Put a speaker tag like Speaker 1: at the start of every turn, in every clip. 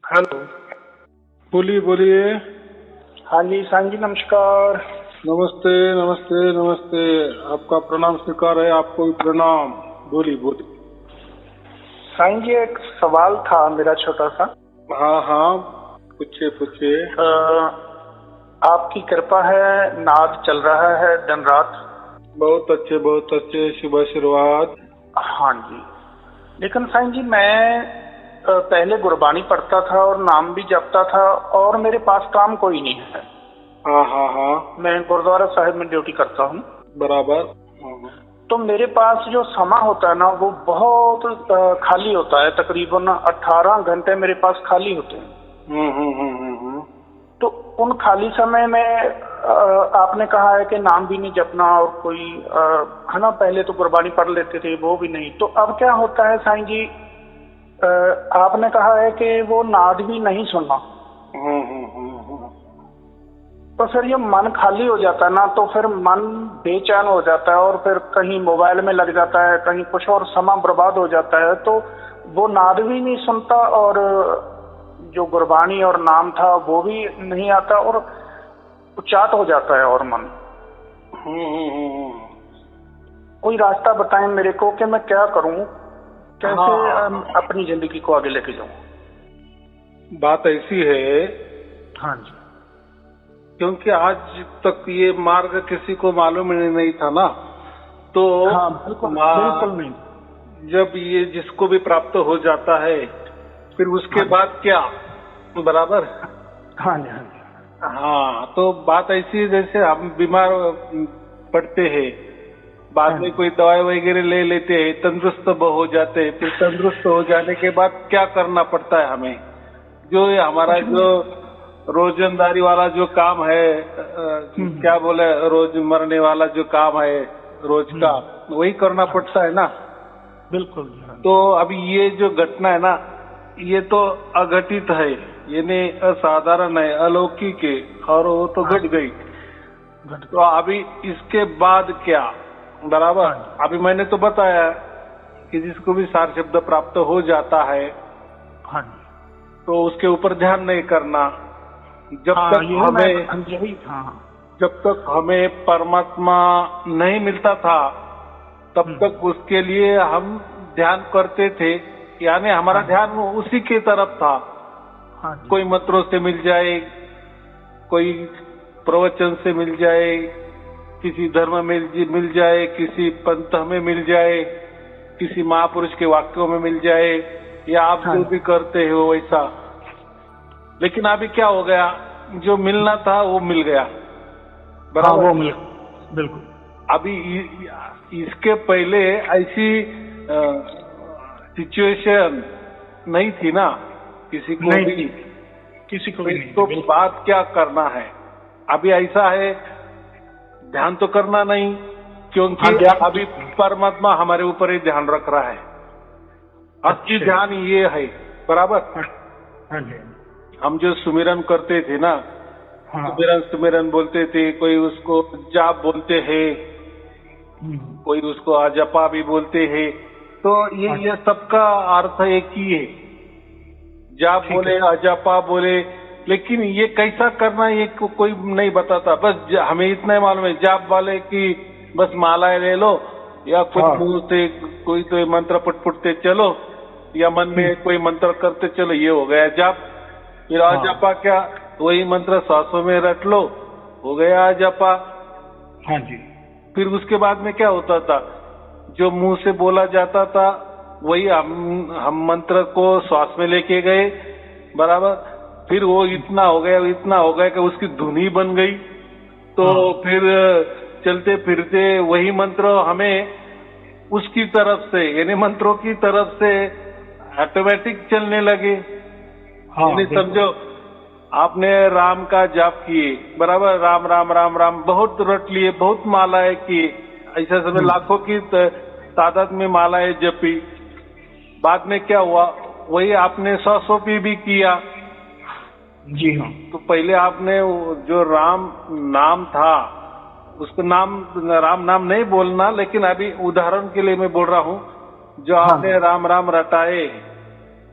Speaker 1: Hello.
Speaker 2: बोलिए बोलिए।
Speaker 1: हाँ जी साईं जी, नमस्कार।
Speaker 2: नमस्ते नमस्ते नमस्ते। आपका प्रणाम स्वीकार है, आपको भी प्रणाम। बोलिए बोलिए।
Speaker 1: साईं जी, एक सवाल था मेरा छोटा सा।
Speaker 2: हाँ हाँ, पूछिए पूछिए।
Speaker 1: आपकी कृपा है, नाद चल रहा है दिन रात।
Speaker 2: बहुत अच्छे, शुभ आशीर्वाद।
Speaker 1: हाँ जी। लेकिन साईं जी, मैं पहले गुरबानी पढ़ता था और नाम भी जपता था, और मेरे पास काम कोई नहीं है।
Speaker 2: हाँ हाँ हाँ,
Speaker 1: मैं गुरुद्वारा साहिब में ड्यूटी करता हूँ।
Speaker 2: बराबर।
Speaker 1: तो मेरे पास जो समय होता है ना, वो बहुत खाली होता है। तकरीबन 18 घंटे मेरे पास खाली होते हैं। तो उन खाली समय में आपने कहा है कि नाम भी नहीं जपना, और कोई है ना, पहले तो गुरबानी पढ़ लेते थे, वो भी नहीं। तो अब क्या होता है साईं जी, आपने कहा है कि वो नाद भी नहीं सुनना। तो फिर ये मन खाली हो जाता है ना, तो फिर मन बेचैन हो जाता है, और फिर कहीं मोबाइल में लग जाता है, कहीं कुछ और, समय बर्बाद हो जाता है। तो वो नाद भी नहीं सुनता, और जो गुरबानी और नाम था वो भी नहीं आता, और उचाट हो जाता है और मन। कोई रास्ता बताएं मेरे को कि मैं क्या करूं, कैसे अपनी जिंदगी को आगे लेके जाऊं।
Speaker 2: बात ऐसी है,
Speaker 1: हाँ जी।
Speaker 2: क्योंकि आज तक ये मार्ग किसी को मालूम नहीं था ना, तो
Speaker 1: हाँ, बिल्कुल नहीं।
Speaker 2: जब ये जिसको भी प्राप्त हो जाता है, फिर उसके बाद क्या, बराबर।
Speaker 1: हाँ जी, हाँ जी।
Speaker 2: हाँ, तो बात ऐसी है, जैसे हम बीमार पड़ते हैं, बाद में कोई दवाई वगैरह ले लेते हैं, तंदुरुस्त हो जाते हैं। फिर तंदुरुस्त हो जाने के बाद क्या करना पड़ता है हमें, जो ये हमारा जो रोजंदारी वाला जो काम है, क्या बोले, रोज मरने वाला जो काम है रोज का, वही करना पड़ता है ना।
Speaker 1: बिल्कुल।
Speaker 2: तो अभी ये जो घटना है ना, ये तो अघटित है, यानी असाधारण है, अलौकिक है, और वो तो घट गई। तो अभी इसके बाद क्या, बराबर। अभी मैंने तो बताया कि जिसको भी सार शब्द प्राप्त हो जाता है, तो उसके ऊपर ध्यान नहीं करना। जब तक हमें परमात्मा नहीं मिलता था, तब तक उसके लिए हम ध्यान करते थे, यानी हमारा ध्यान उसी की तरफ था। कोई मंत्रों से मिल जाए, कोई प्रवचन से मिल जाए, किसी धर्म में मिल जाए, किसी पंथ में मिल जाए, किसी महापुरुष के वाक्यों में मिल जाए, या आप जो भी करते हो वैसा। लेकिन अभी क्या हो गया, जो मिलना था वो मिल गया, बराबर।
Speaker 1: बिल्कुल।
Speaker 2: अभी इसके पहले ऐसी सिचुएशन नहीं थी ना, किसी को भी। तो बात क्या करना है, अभी ऐसा है, ध्यान तो करना नहीं, क्योंकि अभी परमात्मा हमारे ऊपर ही ध्यान रख रहा है। असली ध्यान ये है, बराबर। हम जो सुमिरन करते थे ना, सुमिरन बोलते थे, कोई उसको जाप बोलते हैं, कोई उसको अजपा भी बोलते हैं। तो ये सबका अर्थ एक ही है, जाप बोले, अजपा बोले, लेकिन ये कैसा करना ये कोई नहीं बताता। बस हमें इतना ही मालूम है, जाप वाले की बस मालाएं ले लो, या कुछ मुंह से कोई तो मंत्र पुटपुटते चलो, या मन में कोई मंत्र करते चलो, ये हो गया जाप। फिर अजपा क्या, वही मंत्र सांसों में रट लो, हो गया अजपा।
Speaker 1: हाँ जी।
Speaker 2: फिर उसके बाद में क्या होता था, जो मुंह से बोला जाता था वही हम मंत्र को श्वास में लेके गए, बराबर। फिर वो इतना हो गया कि उसकी धुनी बन गई। तो फिर चलते फिरते वही मंत्र हमें उसकी तरफ से, यानी मंत्रों की तरफ से ऑटोमेटिक चलने लगे। यानी समझो, आपने राम का जाप किए, बराबर, राम राम राम राम बहुत रट लिए, बहुत मालाएं की, ऐसा समय लाखों की तादाद में मालाएं जपी। बाद में क्या हुआ, वही आपने 100 भी किया।
Speaker 1: जी हाँ।
Speaker 2: तो पहले आपने जो राम नाम था, उसको राम नाम नहीं बोलना, लेकिन अभी उदाहरण के लिए मैं बोल रहा हूँ, जो आपने राम राम रटाए,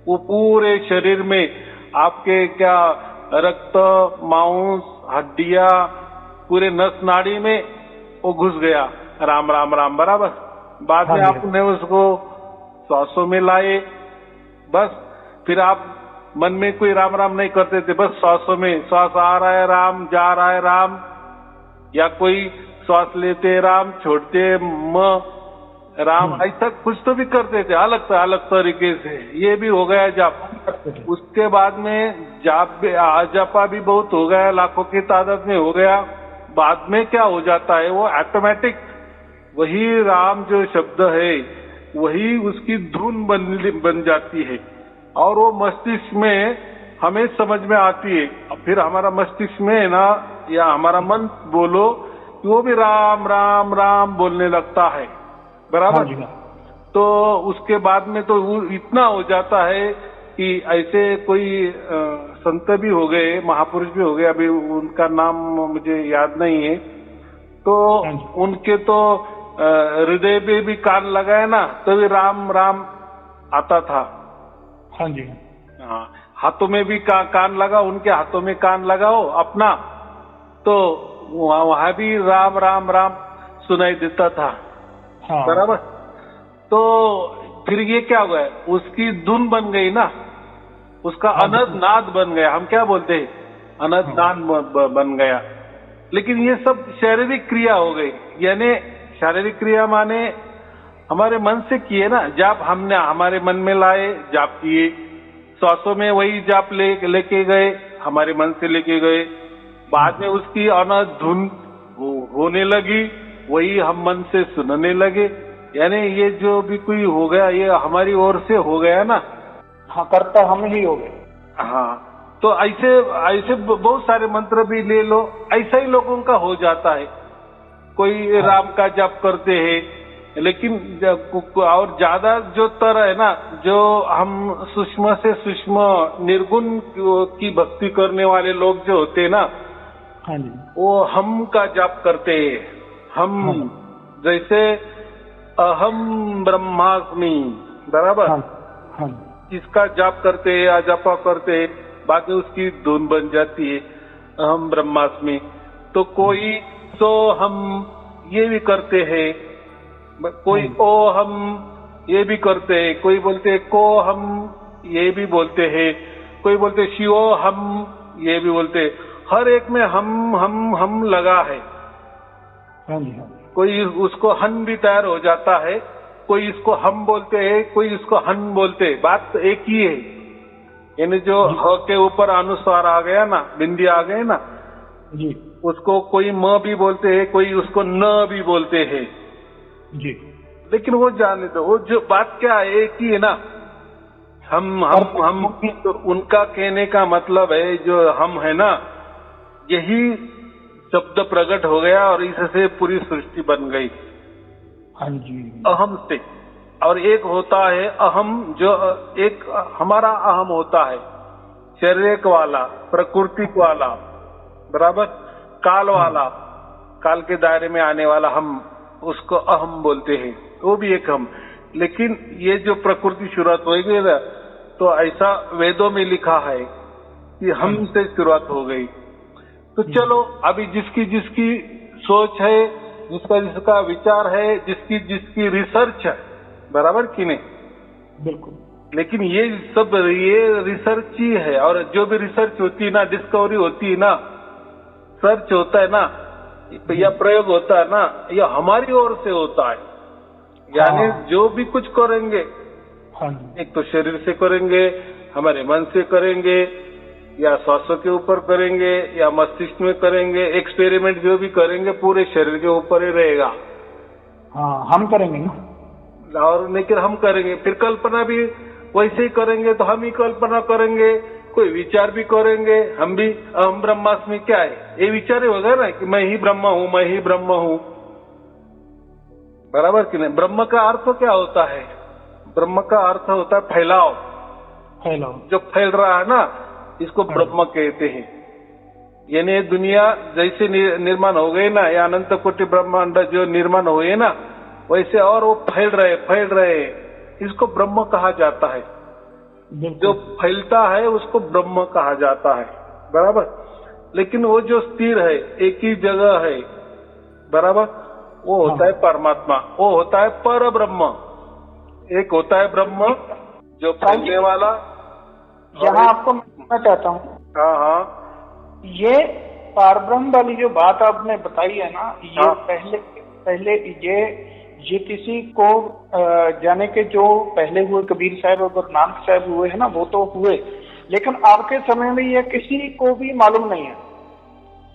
Speaker 2: वो पूरे शरीर में आपके क्या रक्त, मांस, हड्डियां, पूरे नस नाड़ी में वो घुस गया। राम राम राम, बराबर। बाद में आपने उसको श्वासों में लाए, बस। फिर आप मन में कोई राम राम नहीं करते थे, बस श्वासों में, श्वास आ रहा है राम, जा रहा है राम, या कोई श्वास लेते राम, छोड़ते म राम, ऐसा कुछ तो भी करते थे अलग तरीके से। ये भी हो गया जाप। उसके बाद में जापा भी बहुत हो गया, लाखों की तादाद में हो गया। बाद में क्या हो जाता है, वो ऑटोमेटिक वही राम जो शब्द है वही उसकी धुन बन जाती है, और वो मस्तिष्क में हमें समझ में आती है। फिर हमारा मस्तिष्क में है ना, या हमारा मन बोलो, वो भी राम राम राम बोलने लगता है, बराबर। तो उसके बाद में तो इतना हो जाता है कि ऐसे कोई संत भी हो गए, महापुरुष भी हो गए, अभी उनका नाम मुझे याद नहीं है, तो उनके तो हृदय पे भी कान लगाए ना, तो भी राम राम आता था।
Speaker 3: हाँ जी।
Speaker 2: हाँ, हाथों में भी कान लगा, उनके हाथों में कान लगाओ अपना, तो वहां भी राम राम राम सुनाई देता था।
Speaker 3: हाँ।
Speaker 2: बराबर। तो फिर ये क्या हुआ, उसकी धुन बन गई ना, उसका अनंत नाद बन गया। हम क्या बोलते हैं, अनंत नाद बन गया। लेकिन ये सब शारीरिक क्रिया हो गई, यानी शारीरिक क्रिया माने हमारे मन से किए ना जाप, हमने हमारे मन में लाए, जाप किए, श्वासों में वही जाप लेके गए, हमारे मन से लेके गए। बाद में उसकी अनंत धुन होने लगी, वही हम मन से सुनने लगे। यानी ये जो भी कोई हो गया, ये हमारी ओर से हो गया ना।
Speaker 3: हाँ, करता हम ही हो गए।
Speaker 2: हाँ, तो ऐसे बहुत सारे मंत्र भी ले लो, ऐसा ही लोगों का हो जाता है। कोई राम का जाप करते हैं, लेकिन और ज्यादा जो तरह है ना, जो हम सूक्ष्म से सूक्ष्म निर्गुण की भक्ति करने वाले लोग जो होते हैं ना,
Speaker 3: हाँ जी,
Speaker 2: वो हम का जाप करते हैं। हम जैसे अहम ब्रह्मास्मि, बराबर।
Speaker 3: हाँ।
Speaker 2: इसका जाप करते हैं या जपा करते हैं, बाद में उसकी धुन बन जाती है अहम ब्रह्मास्मि। तो कोई सो हम ये भी करते हैं, कोई ओ हम ये भी करते हैं, कोई बोलते को हम ये भी बोलते हैं, कोई बोलते शिवो हम ये भी बोलते। हर एक में हम लगा है।
Speaker 3: हाँ जी, हाँ।
Speaker 2: कोई उसको हन भी तैयार हो जाता है, कोई इसको हम बोलते हैं, कोई इसको हन बोलते हैं, बात तो एक ही है। यानी जो ह के ऊपर अनुस्वार आ गया ना, बिंदी आ गए ना
Speaker 3: जी,
Speaker 2: उसको कोई म भी बोलते हैं, कोई उसको न भी बोलते हैं
Speaker 3: जी।
Speaker 2: लेकिन वो जाने दो, वो जो बात क्या है एक ही है ना। हम तो उनका कहने का मतलब है, जो हम है ना, यही शब्द प्रकट हो गया और इससे पूरी सृष्टि बन गई।
Speaker 3: हाँ जी।
Speaker 2: अहम से। और एक होता है अहम, जो एक हमारा अहम होता है, शारीरिक वाला, प्रकृति वाला, बराबर, काल वाला, काल के दायरे में आने वाला हम, उसको अहम बोलते हैं, वो भी एक हम। लेकिन ये जो प्रकृति शुरुआत होगी ना, तो ऐसा वेदों में लिखा है कि हम से शुरुआत हो गई। तो चलो, अभी जिसकी जिसकी सोच है, जिसका जिसका विचार है, जिसकी जिसकी रिसर्च है, बराबर कि नहीं?
Speaker 3: बिल्कुल।
Speaker 2: लेकिन ये सब ये रिसर्च ही है, और जो भी रिसर्च होती है ना, डिस्कवरी होती है ना, सर्च होता है ना, या प्रयोग होता है ना, या हमारी ओर से होता है। यानी जो भी कुछ करेंगे, एक तो शरीर से करेंगे, हमारे मन से करेंगे, या श्वासों के ऊपर करेंगे, या मस्तिष्क में करेंगे। एक्सपेरिमेंट जो भी करेंगे पूरे शरीर के ऊपर ही रहेगा।
Speaker 3: हाँ, हम करेंगे ना।
Speaker 2: और लेकिन हम करेंगे, फिर कल्पना भी वैसे ही करेंगे, तो हम ही कल्पना करेंगे, कोई विचार भी करेंगे, हम भी। अहम ब्रह्मास्मि क्या है, ये विचार ही होगा ना कि मैं ही ब्रह्म हूँ, मैं ही ब्रह्म हूँ, बराबर कि नहीं? ब्रह्म का अर्थ क्या होता है? ब्रह्म का अर्थ होता है फैलाव। जो फैल रहा है ना, इसको ब्रह्म कहते हैं। यानी दुनिया जैसे निर्माण हो गई ना, या अनंत कोटि ब्रह्मांड जो निर्माण हुए ना, वैसे और वो फैल रहे, इसको ब्रह्म कहा जाता है। जो फैलता है उसको ब्रह्म कहा जाता है, बराबर। लेकिन वो जो स्थिर है, एक ही जगह है, बराबर, वो होता है परमात्मा, वो होता है पर ब्रह्म। एक होता है ब्रह्म जो फैलने वाला।
Speaker 1: यहाँ आपको मैं चाहता हूँ,
Speaker 2: हाँ हाँ,
Speaker 1: ये पारब्रह्म वाली जो बात आपने बताई है ना, ये
Speaker 2: हाँ।
Speaker 1: पहले ये किसी को जाने के जो पहले हुए कबीर साहब और गुरु नानक साहब हुए हैं ना, वो तो हुए, लेकिन आपके समय में ये किसी को भी मालूम नहीं है।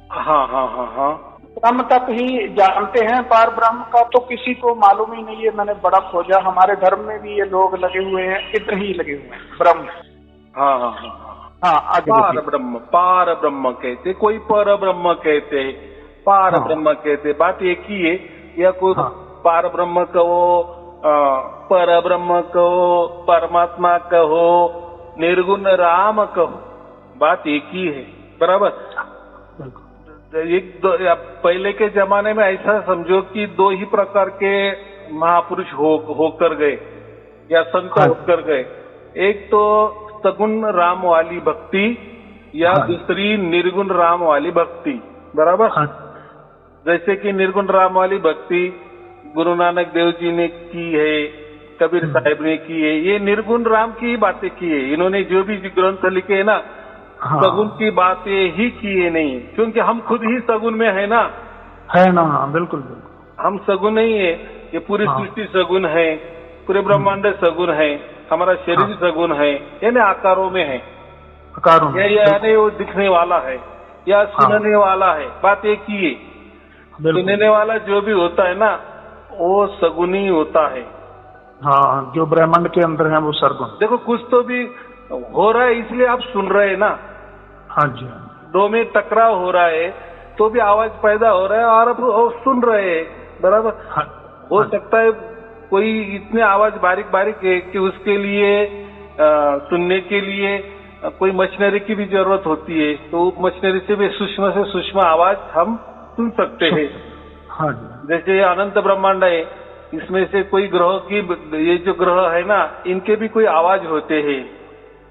Speaker 2: हाँ हाँ हाँ हाँ,
Speaker 1: ब्रह्म तक ही जानते हैं, पार ब्रह्म का तो किसी को मालूम ही नहीं है। मैंने बड़ा खोजा, हमारे धर्म में भी ये लोग लगे हुए हैं, इधर ही लगे हुए हैं ब्रह्म।
Speaker 2: हाँ हाँ हाँ,
Speaker 1: हाँ,
Speaker 2: पार ब्रह्म कहते, कोई पर ब्रह्म कहते, पार ब्रह्म कहते, बात एक ही है। या कोई पार ब्रह्म कहो, पर ब्रह्म कहो, परमात्मा कहो, निर्गुण राम कहो, बात एक ही है, बराबर। पहले के जमाने में ऐसा समझो कि दो ही प्रकार के महापुरुष होकर गए या संत होकर गए। एक तो सगुण राम वाली भक्ति या दूसरी निर्गुण राम वाली भक्ति, बराबर। जैसे कि निर्गुण राम वाली भक्ति गुरु नानक देव जी ने की है, कबीर साहब ने की है, ये निर्गुण राम की ही बातें की है। इन्होंने जो भी ग्रंथ लिखे है ना, सगुन की बातें ही किए नहीं, क्योंकि हम खुद ही सगुन में है ना।
Speaker 3: बिल्कुल बिल्कुल,
Speaker 2: हम सगुन नहीं है, ये पूरी सृष्टि सगुन है, पूरे ब्रह्मांड सगुन है, हमारा शरीर सगुन है, यानी आकारों में है, यानी वो दिखने वाला है या सुनने वाला है, बात एक ही है। सुनने वाला जो भी होता है ना, वो सगुन ही होता है।
Speaker 3: हाँ, जो ब्रह्मांड के अंदर है वो सरगुण।
Speaker 2: देखो कुछ तो भी हो रहा है, इसलिए आप सुन रहे हैं ना।
Speaker 3: हाँ जी,
Speaker 2: दो में टकराव हो रहा है तो भी आवाज पैदा हो रहा है और आप सुन रहे हैं, बराबर। हो सकता है कोई इतने आवाज बारीक बारीक है कि उसके लिए सुनने के लिए कोई मशीनरी की भी जरूरत होती है, तो मशीनरी से भी सूक्ष्म से सूक्ष्म आवाज हम सुन सकते हैं।
Speaker 3: हाँ जी,
Speaker 2: जैसे अनंत ब्रह्मांड है, इसमें से कोई ग्रह की, ये जो ग्रह है ना, इनके भी कोई आवाज होते हैं।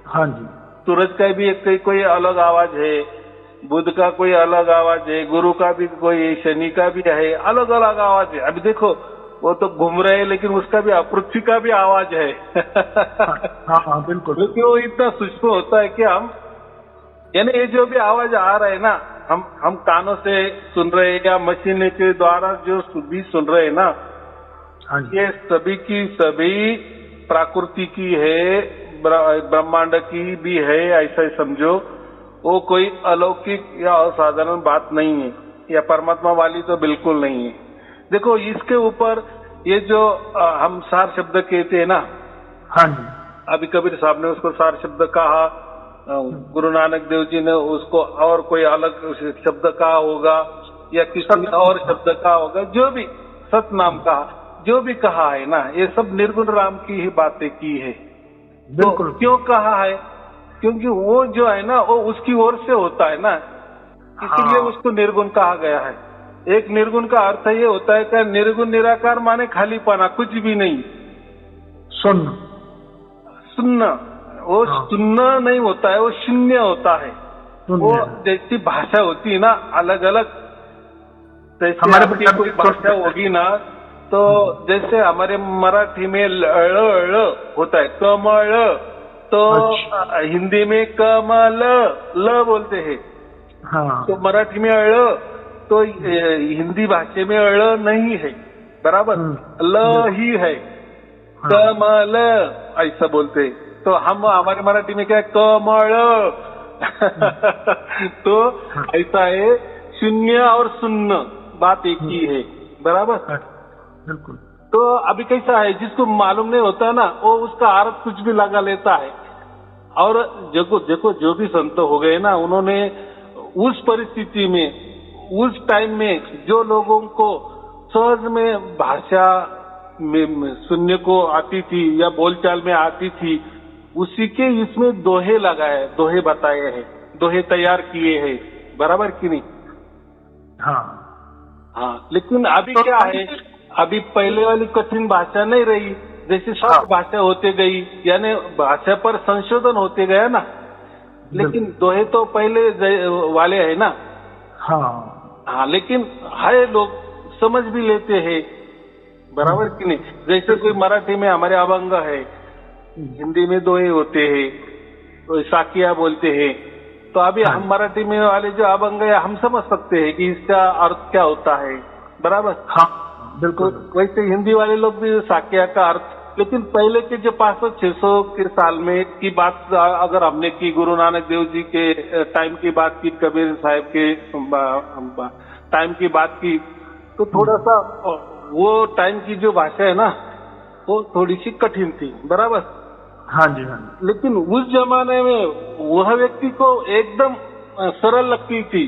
Speaker 3: हाँ जी,
Speaker 2: सूरज का भी एक कोई अलग आवाज है, बुध का कोई अलग आवाज है, गुरु का भी कोई, शनि का भी है, अलग अलग आवाज है। अभी देखो वो तो घूम रहे हैं, लेकिन उसका भी, पृथ्वी का भी आवाज है।
Speaker 3: हाँ बिल्कुल,
Speaker 2: क्योंकि वो इतना सूक्ष्म होता है कि हम, यानी ये जो भी आवाज आ रहा है ना, हम कानों से सुन रहे हैं या मशीन के द्वारा जो भी सुन रहे हैं ना, ये सभी की सभी प्रकृति की है, ब्रह्मांड की भी है, ऐसा ही समझो। वो कोई अलौकिक या असाधारण बात नहीं है, या परमात्मा वाली तो बिल्कुल नहीं है। देखो इसके ऊपर ये जो हम सार शब्द कहते हैं ना,
Speaker 3: हाँ जी,
Speaker 2: अभी कबीर साहब ने उसको सार शब्द कहा, गुरु नानक देव जी ने उसको और कोई अलग शब्द कहा होगा या किसी और शब्द कहा होगा, जो भी सतनाम कहा, जो भी कहा है ना, ये सब निर्गुण राम की ही बातें की है।
Speaker 3: बिल्कुल।
Speaker 2: तो क्यों कहा है? क्योंकि वो जो है ना, वो उसकी ओर से होता है ना, इसीलिए उसको निर्गुण कहा गया है। एक निर्गुण का अर्थ ये होता है कि निर्गुण निराकार माने खाली पाना, कुछ भी नहीं, सुनना। वो सुनना नहीं होता है, वो शून्य होता है। वो जैसी भाषा होती है ना अलग अलग, जैसे हमारे कोई भाषा होगी ना, तो जैसे हमारे मराठी में ळ होता है, कमल, तो हिंदी में कमल ल बोलते हैं। तो मराठी में अळ, तो हिंदी भाषा में अळ नहीं है, बराबर, ल ही है, कमल ऐसा बोलते। तो हम हमारे मराठी में क्या है, कमल। तो ऐसा है, शून्य और सुन्न बात एक ही है, बराबर।
Speaker 3: बिल्कुल।
Speaker 2: तो अभी कैसा है, जिसको मालूम नहीं होता ना, वो उसका अर्थ कुछ भी लगा लेता है। और देखो जो भी संत हो गए ना, उन्होंने उस परिस्थिति में, उस टाइम में जो लोगों को सहज में भाषा में सुनने को आती थी या बोलचाल में आती थी, उसी के इसमें दोहे लगाए, दोहे बताए हैं, दोहे तैयार किए हैं, बराबर कि नहीं? हाँ। लेकिन अभी क्या है, अभी पहले वाली कठिन भाषा नहीं रही, जैसे सब भाषा होते गई, यानी भाषा पर संशोधन होते गया ना। लेकिन दोहे तो पहले वाले है ना। हाँ, लेकिन है लोग समझ भी लेते हैं, बराबर कि नहीं। जैसे कोई मराठी में हमारे अभंग है, हिंदी में दोहे होते हैं, तो साकिया बोलते हैं, तो अभी हम मराठी में वाले जो अभंग है हम समझ सकते हैं कि इसका अर्थ क्या होता है, बराबर।
Speaker 3: बिल्कुल।
Speaker 2: वैसे हिंदी वाले लोग भी साकिया का अर्थ, लेकिन पहले के जो 500-600 के साल में की बात अगर हमने की, गुरु नानक देव जी के टाइम की बात की, कबीर साहब के टाइम की बात की, तो थोड़ा सा वो टाइम की जो भाषा है ना वो थोड़ी सी कठिन थी, बराबर।
Speaker 3: हाँ जी, हाँ जी।
Speaker 2: लेकिन उस जमाने में वह व्यक्ति को एकदम सरल लगती थी,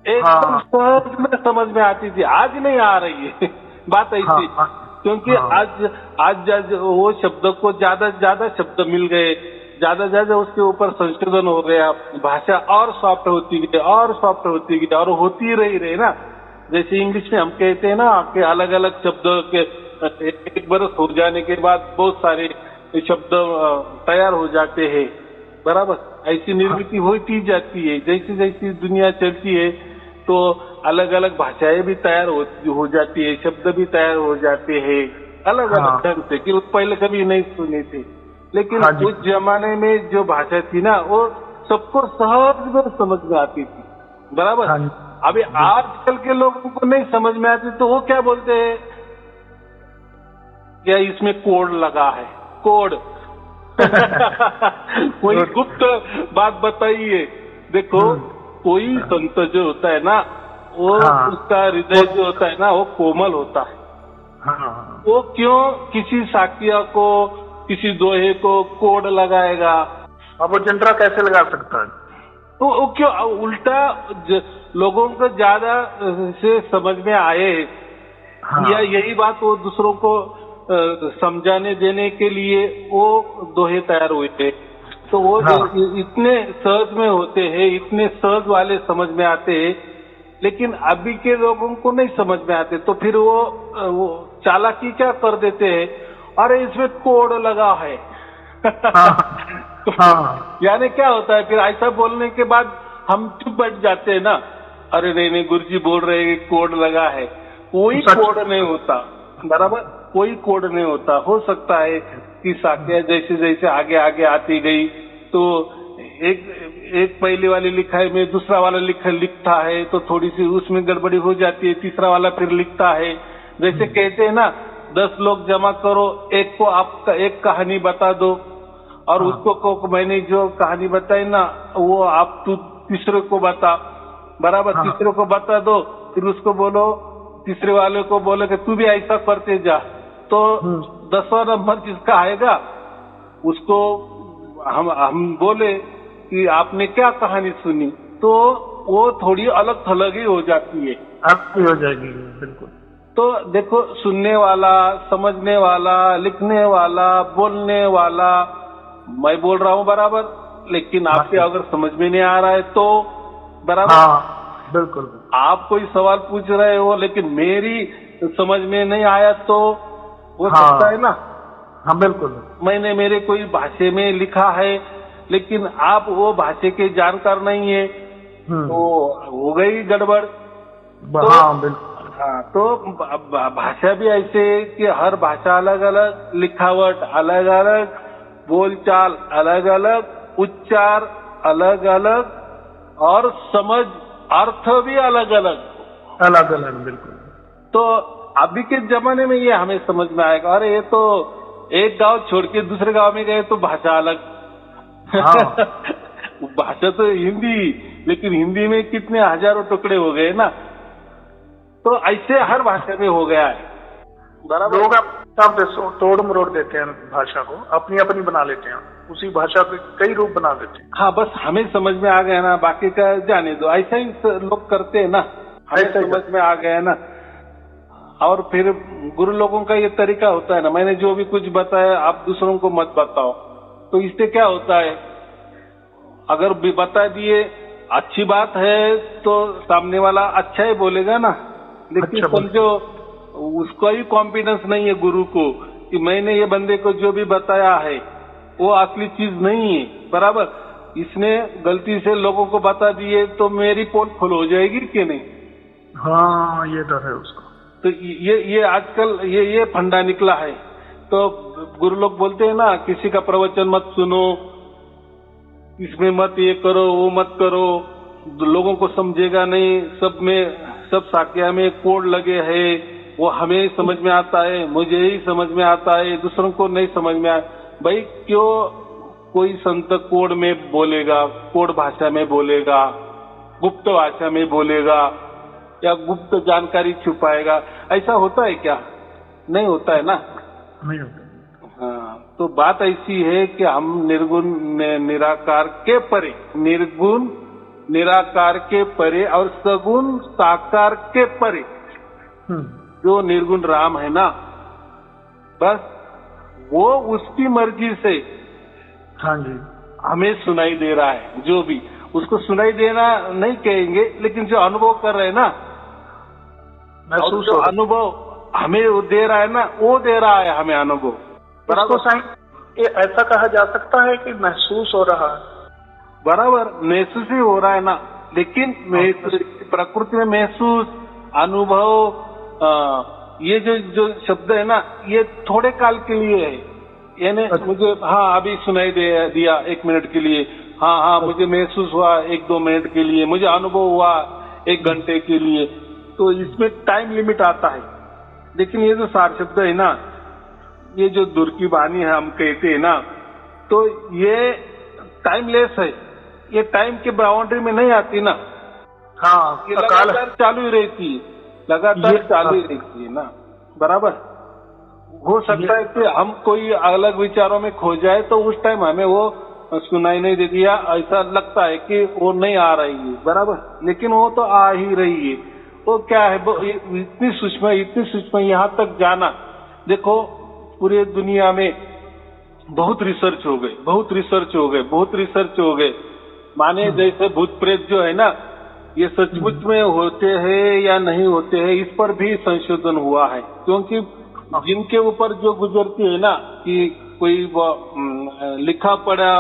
Speaker 2: एकदम सहज में समझ में आती थी। आज नहीं आ रही है बात ऐसी, क्योंकि आज वो शब्द को ज्यादा शब्द मिल गए, ज्यादा उसके ऊपर संशोधन हो गया, भाषा और सॉफ्ट होती गई और सॉफ्ट होती गई और होती रही ना। जैसे इंग्लिश में हम कहते हैं ना कि अलग अलग शब्द के एक बरस हो जाने के बाद बहुत सारे शब्द तैयार हो जाते हैं, बराबर। ऐसी निर्मित होती जाती है, जैसी जैसी दुनिया चलती है तो अलग अलग भाषाएं भी तैयार हो जाती है, शब्द भी तैयार हो जाते हैं अलग अलग ढंग से, कि पहले कभी नहीं सुने थे। लेकिन उस जमाने में जो भाषा थी ना वो सबको सहज में समझ में आती थी, बराबर। अभी आजकल के लोगों को नहीं समझ में आती, तो वो क्या बोलते हैं, क्या इसमें कोड लगा है, कोड कोई गुप्त बात बताइए। देखो, कोई संत जो होता है ना वो उसका हृदय जो होता है ना वो कोमल होता है। वो क्यों किसी साकिया को, किसी दोहे को कोड लगाएगा?
Speaker 3: अब वो जंतरा कैसे लगा सकता है?
Speaker 2: तो वो क्यों उल्टा लोगों को ज्यादा से समझ में आए, या यही बात वो दूसरों को समझाने देने के लिए वो दोहे तैयार हुए थे। तो वो इतने सहज में होते हैं, इतने सहज वाले समझ में आते हैं, लेकिन अभी के लोगों को नहीं समझ में आते। तो फिर वो चालाकी क्या कर देते हैं, अरे इसमें कोड लगा है। यानी क्या होता है, फिर ऐसा बोलने के बाद हम चुप बैठ जाते हैं ना, अरे नहीं गुरुजी बोल रहे हैं कोड लगा है। कोई कोड नहीं होता, बराबर, कोई कोड नहीं होता। हो सकता है कि साकिया जैसे जैसे आगे आगे आती गई तो एक पहले वाली लिखाई में दूसरा वाला लिखता है तो थोड़ी सी उसमें गड़बड़ी हो जाती है, तीसरा वाला फिर लिखता है। जैसे कहते हैं ना, 10 लोग जमा करो, एक को आपका एक कहानी बता दो, और उसको को मैंने जो कहानी बताई ना वो आप तीसरे को बता, बराबर। तीसरे को बता दो, फिर उसको बोलो, तीसरे वाले को बोलो कि तू भी ऐसा करते जा। तो 10वां नंबर जिसका आएगा उसको हम बोले कि आपने क्या कहानी सुनी, तो वो थोड़ी अलग थलग ही हो जाती है,
Speaker 3: आपकी हो जाएगी, बिल्कुल।
Speaker 2: तो देखो, सुनने वाला, समझने वाला, लिखने वाला, बोलने वाला, मैं बोल रहा हूँ बराबर, लेकिन आपके अगर समझ में नहीं आ रहा है तो बराबर।
Speaker 3: बिल्कुल।
Speaker 2: आप कोई सवाल पूछ रहे हो लेकिन मेरी समझ में नहीं आया तो वो सकता है ना।
Speaker 3: बिल्कुल।
Speaker 2: मैंने मेरे कोई भाषा में लिखा है लेकिन आप वो भाषा के जानकार नहीं है, तो हो गई गड़बड़।
Speaker 3: बिल्कुल।
Speaker 2: तो भाषा भी ऐसे कि हर भाषा अलग अलग, लिखावट अलग अलग, बोलचाल अलग अलग, उच्चार अलग अलग, और समझ अर्थ भी अलग अलग,
Speaker 3: बिल्कुल।
Speaker 2: तो अभी के जमाने में ये हमें समझ में आएगा, अरे ये तो एक गांव छोड़ के दूसरे गांव में गए तो भाषा अलग। भाषा तो हिंदी, लेकिन हिंदी में कितने हजारों टुकड़े हो गए ना। तो ऐसे हर भाषा में हो गया है, बराबर।
Speaker 3: लोग आप तोड़ मरोड़ देते हैं भाषा को, अपनी अपनी बना लेते हैं, उसी भाषा के कई रूप बना देते हैं।
Speaker 2: हाँ, बस हमें समझ में आ गया ना, बाकी का जाने दो। ऐसा ही लोग करते हैं ना, हमें समझ में आ गया ना। और फिर गुरु लोगों का ये तरीका होता है ना, मैंने जो भी कुछ बताया आप दूसरों को मत बताओ। तो इससे क्या होता है, अगर भी बता दिए अच्छी बात है तो सामने वाला अच्छा ही बोलेगा ना, लेकिन समझो उसका ही कॉन्फिडेंस नहीं है गुरु को कि मैंने ये बंदे को जो भी बताया है वो असली चीज नहीं है, बराबर। इसने गलती से लोगों को बता दिए तो मेरी पोल खोल हो जाएगी कि नहीं?
Speaker 3: हाँ, ये डर है उसका।
Speaker 2: तो ये आजकल ये फंडा निकला है। तो गुरु लोग बोलते हैं ना, किसी का प्रवचन मत सुनो, इसमें मत ये करो वो मत करो, लोगों को समझेगा नहीं, सब साक्या में कोड लगे हैं, वो हमें समझ में आता है, मुझे ही समझ में आता है, दूसरों को नहीं समझ में आया। भाई क्यों कोई संत कोड में बोलेगा, कोड भाषा में बोलेगा, गुप्त भाषा में बोलेगा या गुप्त जानकारी छुपाएगा? ऐसा होता है क्या? नहीं होता है ना।
Speaker 3: नहीं होता।
Speaker 2: हाँ, तो बात ऐसी है कि हम निर्गुण निराकार के परे, निर्गुण निराकार के परे और सगुण साकार के परे जो निर्गुण राम है ना, बस वो उसकी मर्जी से
Speaker 3: हाँ जी
Speaker 2: हमें सुनाई दे रहा है। जो भी उसको सुनाई देना नहीं कहेंगे, लेकिन जो अनुभव कर रहे हैं ना,
Speaker 3: महसूस
Speaker 2: जो अनुभव हमें दे रहा है ना, वो दे रहा है हमें अनुभव, बराबर।
Speaker 3: ऐसा कहा जा सकता है कि महसूस हो रहा है,
Speaker 2: बराबर, महसूस ही हो रहा है ना। लेकिन प्रकृति में महसूस, अनुभव, ये जो शब्द है ना, ये थोड़े काल के लिए है। यानी मुझे हाँ अभी सुनाई दिया 1 मिनट के लिए, हाँ मुझे महसूस हुआ 1-2 मिनट के लिए, मुझे अनुभव हुआ 1 घंटे के लिए, तो इसमें टाइम लिमिट आता है। लेकिन ये जो सार शब्द है ना, ये जो दूर की वाणी है हम कहते हैं ना, तो ये टाइमलेस है, ये टाइम के बाउंड्री में नहीं आती ना।
Speaker 3: हाँ,
Speaker 2: ये लगातार चालू ही रहती है, लगातार चालू ही रहती है ना, बराबर। हो सकता है कि हम कोई अलग विचारों में खो जाए तो उस टाइम हमें वो सुनाई नहीं देती, या ऐसा लगता है कि वो नहीं आ रही है, बराबर। लेकिन वो तो आ ही रही है। वो क्या है, इतनी सूक्ष्म यहाँ तक जाना। देखो पूरे दुनिया में बहुत रिसर्च हो गए, माने जैसे भूत प्रेत जो है ना, ये सचमुच में होते हैं या नहीं होते हैं, इस पर भी संशोधन हुआ है। क्योंकि जिनके ऊपर जो गुजरती है ना, कि कोई लिखा पढ़ा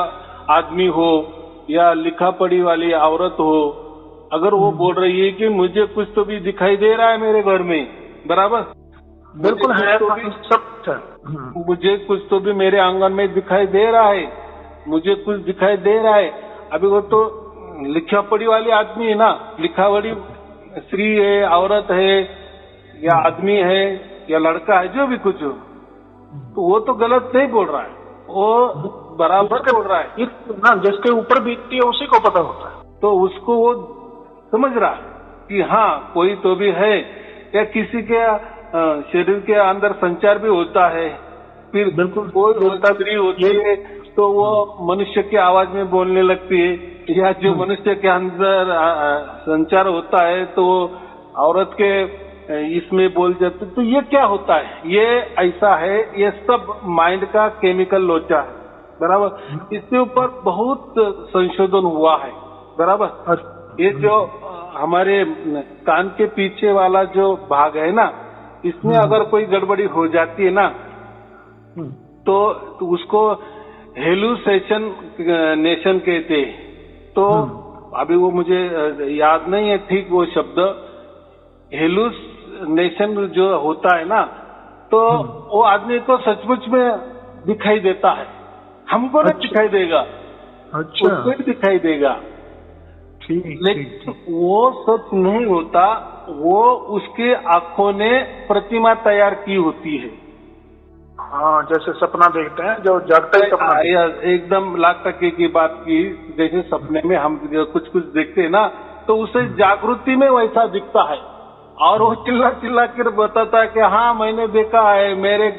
Speaker 2: आदमी हो या लिखा पढ़ी वाली औरत हो, अगर वो बोल रही है कि मुझे कुछ तो भी दिखाई दे रहा है मेरे घर में, बराबर,
Speaker 3: बिल्कुल है,
Speaker 2: तो भी सब मुझे कुछ तो भी मेरे आंगन में दिखाई दे रहा है, मुझे कुछ दिखाई दे रहा है। अभी वो तो लिखा पढ़ी वाली आदमी है ना, लिखा पढ़ी स्त्री है, औरत है या आदमी है या लड़का है, जो भी कुछ हो, तो वो तो गलत नहीं बोल रहा है, वो बराबर बोल रहा है
Speaker 3: ना। जिसके ऊपर बीतती है उसी को पता होता है,
Speaker 2: तो उसको वो समझ रहा है कि हाँ कोई तो भी है। या किसी के शरीर के अंदर संचार भी होता है, फिर बिल्कुल कोई स्त्री होती है तो वो मनुष्य की आवाज में बोलने लगती है, या जो मनुष्य के अंदर संचार होता है तो वो औरत के इसमें बोल जाते। तो ये क्या होता है, ये ऐसा है, ये सब माइंड का केमिकल लोचा है, बराबर। इसके ऊपर बहुत संशोधन हुआ है, बराबर। ये जो हमारे कान के पीछे वाला जो भाग है ना, इसमें अगर कोई गड़बड़ी हो जाती है ना, तो उसको हेलुसिनेशन कहते हैं। तो अभी वो मुझे याद नहीं है ठीक वो शब्द, हेलुसिनेशन जो होता है ना, तो वो आदमी को सचमुच में दिखाई देता है, हमको नहीं दिखाई देगा, उसको भी दिखाई देगा, लेकिन वो सच नहीं होता, वो उसके आंखों ने प्रतिमा तैयार की होती है।
Speaker 3: हाँ, जैसे सपना देखते हैं, जो जागता है सपना,
Speaker 2: एकदम लाख टके की बात की। जैसे सपने में हम कुछ देखते हैं ना, तो उसे जागृति में वैसा दिखता है, और वो चिल्ला चिल्ला कर बताता है कि हाँ मैंने देखा है, मेरे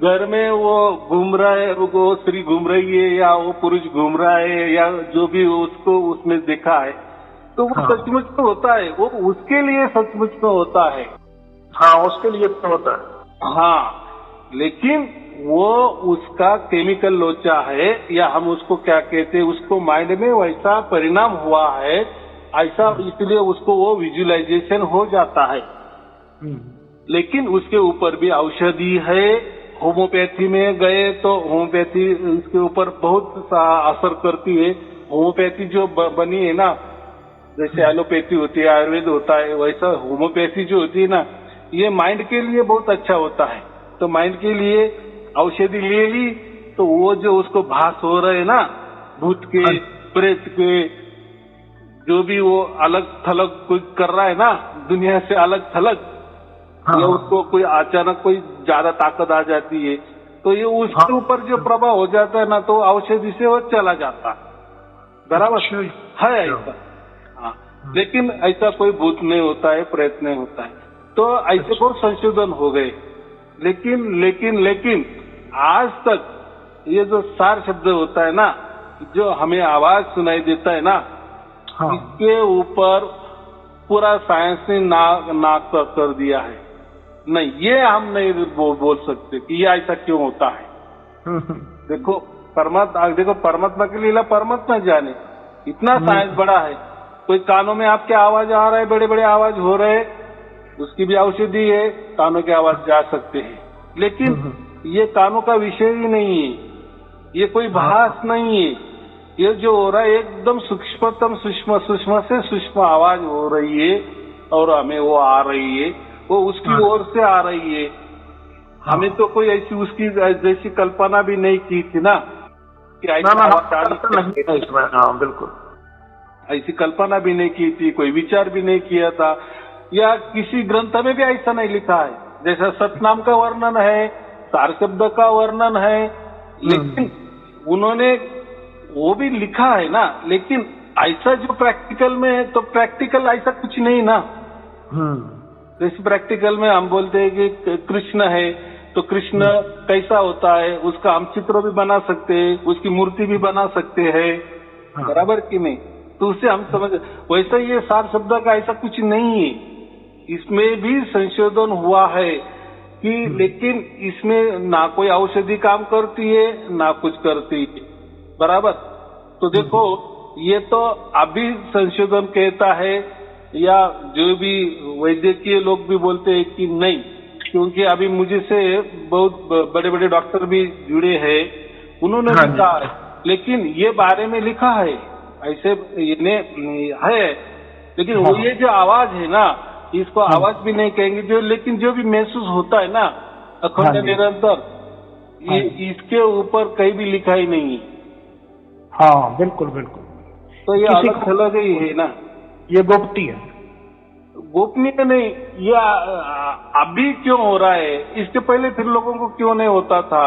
Speaker 2: घर में वो घूम रहा है, वो स्त्री घूम रही है या वो पुरुष घूम रहा है, या जो भी उसको उसने देखा है, तो वो सचमुच में होता है, वो उसके लिए सचमुच में होता है।
Speaker 3: हाँ, उसके लिए तो होता है।
Speaker 2: हाँ, लेकिन वो उसका केमिकल लोचा है, या हम उसको क्या कहते हैं, उसको माइंड में वैसा परिणाम हुआ है, ऐसा, इसलिए उसको वो विजुअलाइजेशन हो जाता है। लेकिन उसके ऊपर भी औषधि है, होम्योपैथी में गए तो होम्योपैथी इसके ऊपर बहुत सा असर करती है। होम्योपैथी जो बनी है ना, जैसे एलोपैथी होती है, आयुर्वेद होता है, वैसा होम्योपैथी जो होती है ना, ये माइंड के लिए बहुत अच्छा होता है। तो माइंड के लिए औषधि ले ली तो वो जो उसको भास हो रहे हैं ना, भूत के, प्रेत के, जो भी वो अलग थलग कोई कर रहा है ना, दुनिया से अलग थलग, या उसको कोई अचानक कोई ज्यादा ताकत आ जाती है, तो ये उसके ऊपर जो प्रभाव हो जाता है ना, तो औषधि से वो चला जाता है। बराबर है ऐसा। हाँ, लेकिन ऐसा कोई भूत नहीं होता है, प्रेत नहीं होता है। तो ऐसे बहुत संशोधन हो गए, लेकिन आज तक ये जो सार शब्द होता है ना, जो हमें आवाज सुनाई देता है ना, इसके ऊपर पूरा साइंस ने नाक कर दिया है। नहीं, ये हम नहीं बोल सकते कि ये ऐसा क्यों होता है। देखो परमात्मा की लीला परमात्मा जाने, इतना साइंस बड़ा है। कोई कानों में आपके आवाज आ रहा है, बड़े बड़े आवाज हो रहे हैं, उसकी भी औषधि है, कानों के आवाज जा सकते हैं। लेकिन ये कानों का विषय ही नहीं है, ये कोई भास नहीं है। ये जो हो रहा है एकदम सूक्ष्मतम सूक्ष्म से सूक्ष्म आवाज हो रही है, और हमें वो आ रही है, वो उसकी ओर से आ रही है। हमें तो कोई ऐसी उसकी जैसी कल्पना भी नहीं की थी ना, कि
Speaker 3: बिल्कुल
Speaker 2: ऐसी कल्पना भी नहीं की थी, कोई विचार भी नहीं किया था, या किसी ग्रंथ में भी ऐसा नहीं लिखा है। जैसा सतनाम का वर्णन है, सार शब्द का वर्णन है, लेकिन उन्होंने वो भी लिखा है ना, लेकिन ऐसा जो प्रैक्टिकल में है, तो प्रैक्टिकल ऐसा कुछ नहीं ना। जैसे प्रैक्टिकल में हम बोलते हैं कि कृष्ण है, तो कृष्ण कैसा होता है, उसका हम चित्र भी बना सकते हैं, उसकी मूर्ति भी बना सकते हैं, बराबर कि नहीं। तो उससे हम समझ, वैसा ये सार शब्द का ऐसा कुछ नहीं है। इसमें भी संशोधन हुआ है कि, लेकिन इसमें ना कोई औषधि काम करती है, ना कुछ करती है, बराबर। तो देखो, ये तो अभी संशोधन कहता है, या जो भी वैद्यकीय लोग भी बोलते हैं कि नहीं, क्योंकि अभी मुझे से बहुत बड़े बड़े डॉक्टर भी जुड़े हैं, उन्होंने भी कहा है, लेकिन ये बारे में लिखा है ऐसे है, लेकिन वो ये जो आवाज है ना, इसको आवाज भी नहीं कहेंगे, जो लेकिन जो भी महसूस होता है ना अखंड निरंतर, इसके ऊपर कहीं भी लिखा ही नहीं है।
Speaker 3: हाँ बिल्कुल बिल्कुल।
Speaker 2: तो ये अलग थलग ही है ना,
Speaker 3: ये गोपनीय है।
Speaker 2: गोपनीय नहीं, ये अभी क्यों हो रहा है, इसके पहले फिर लोगों को क्यों नहीं होता था।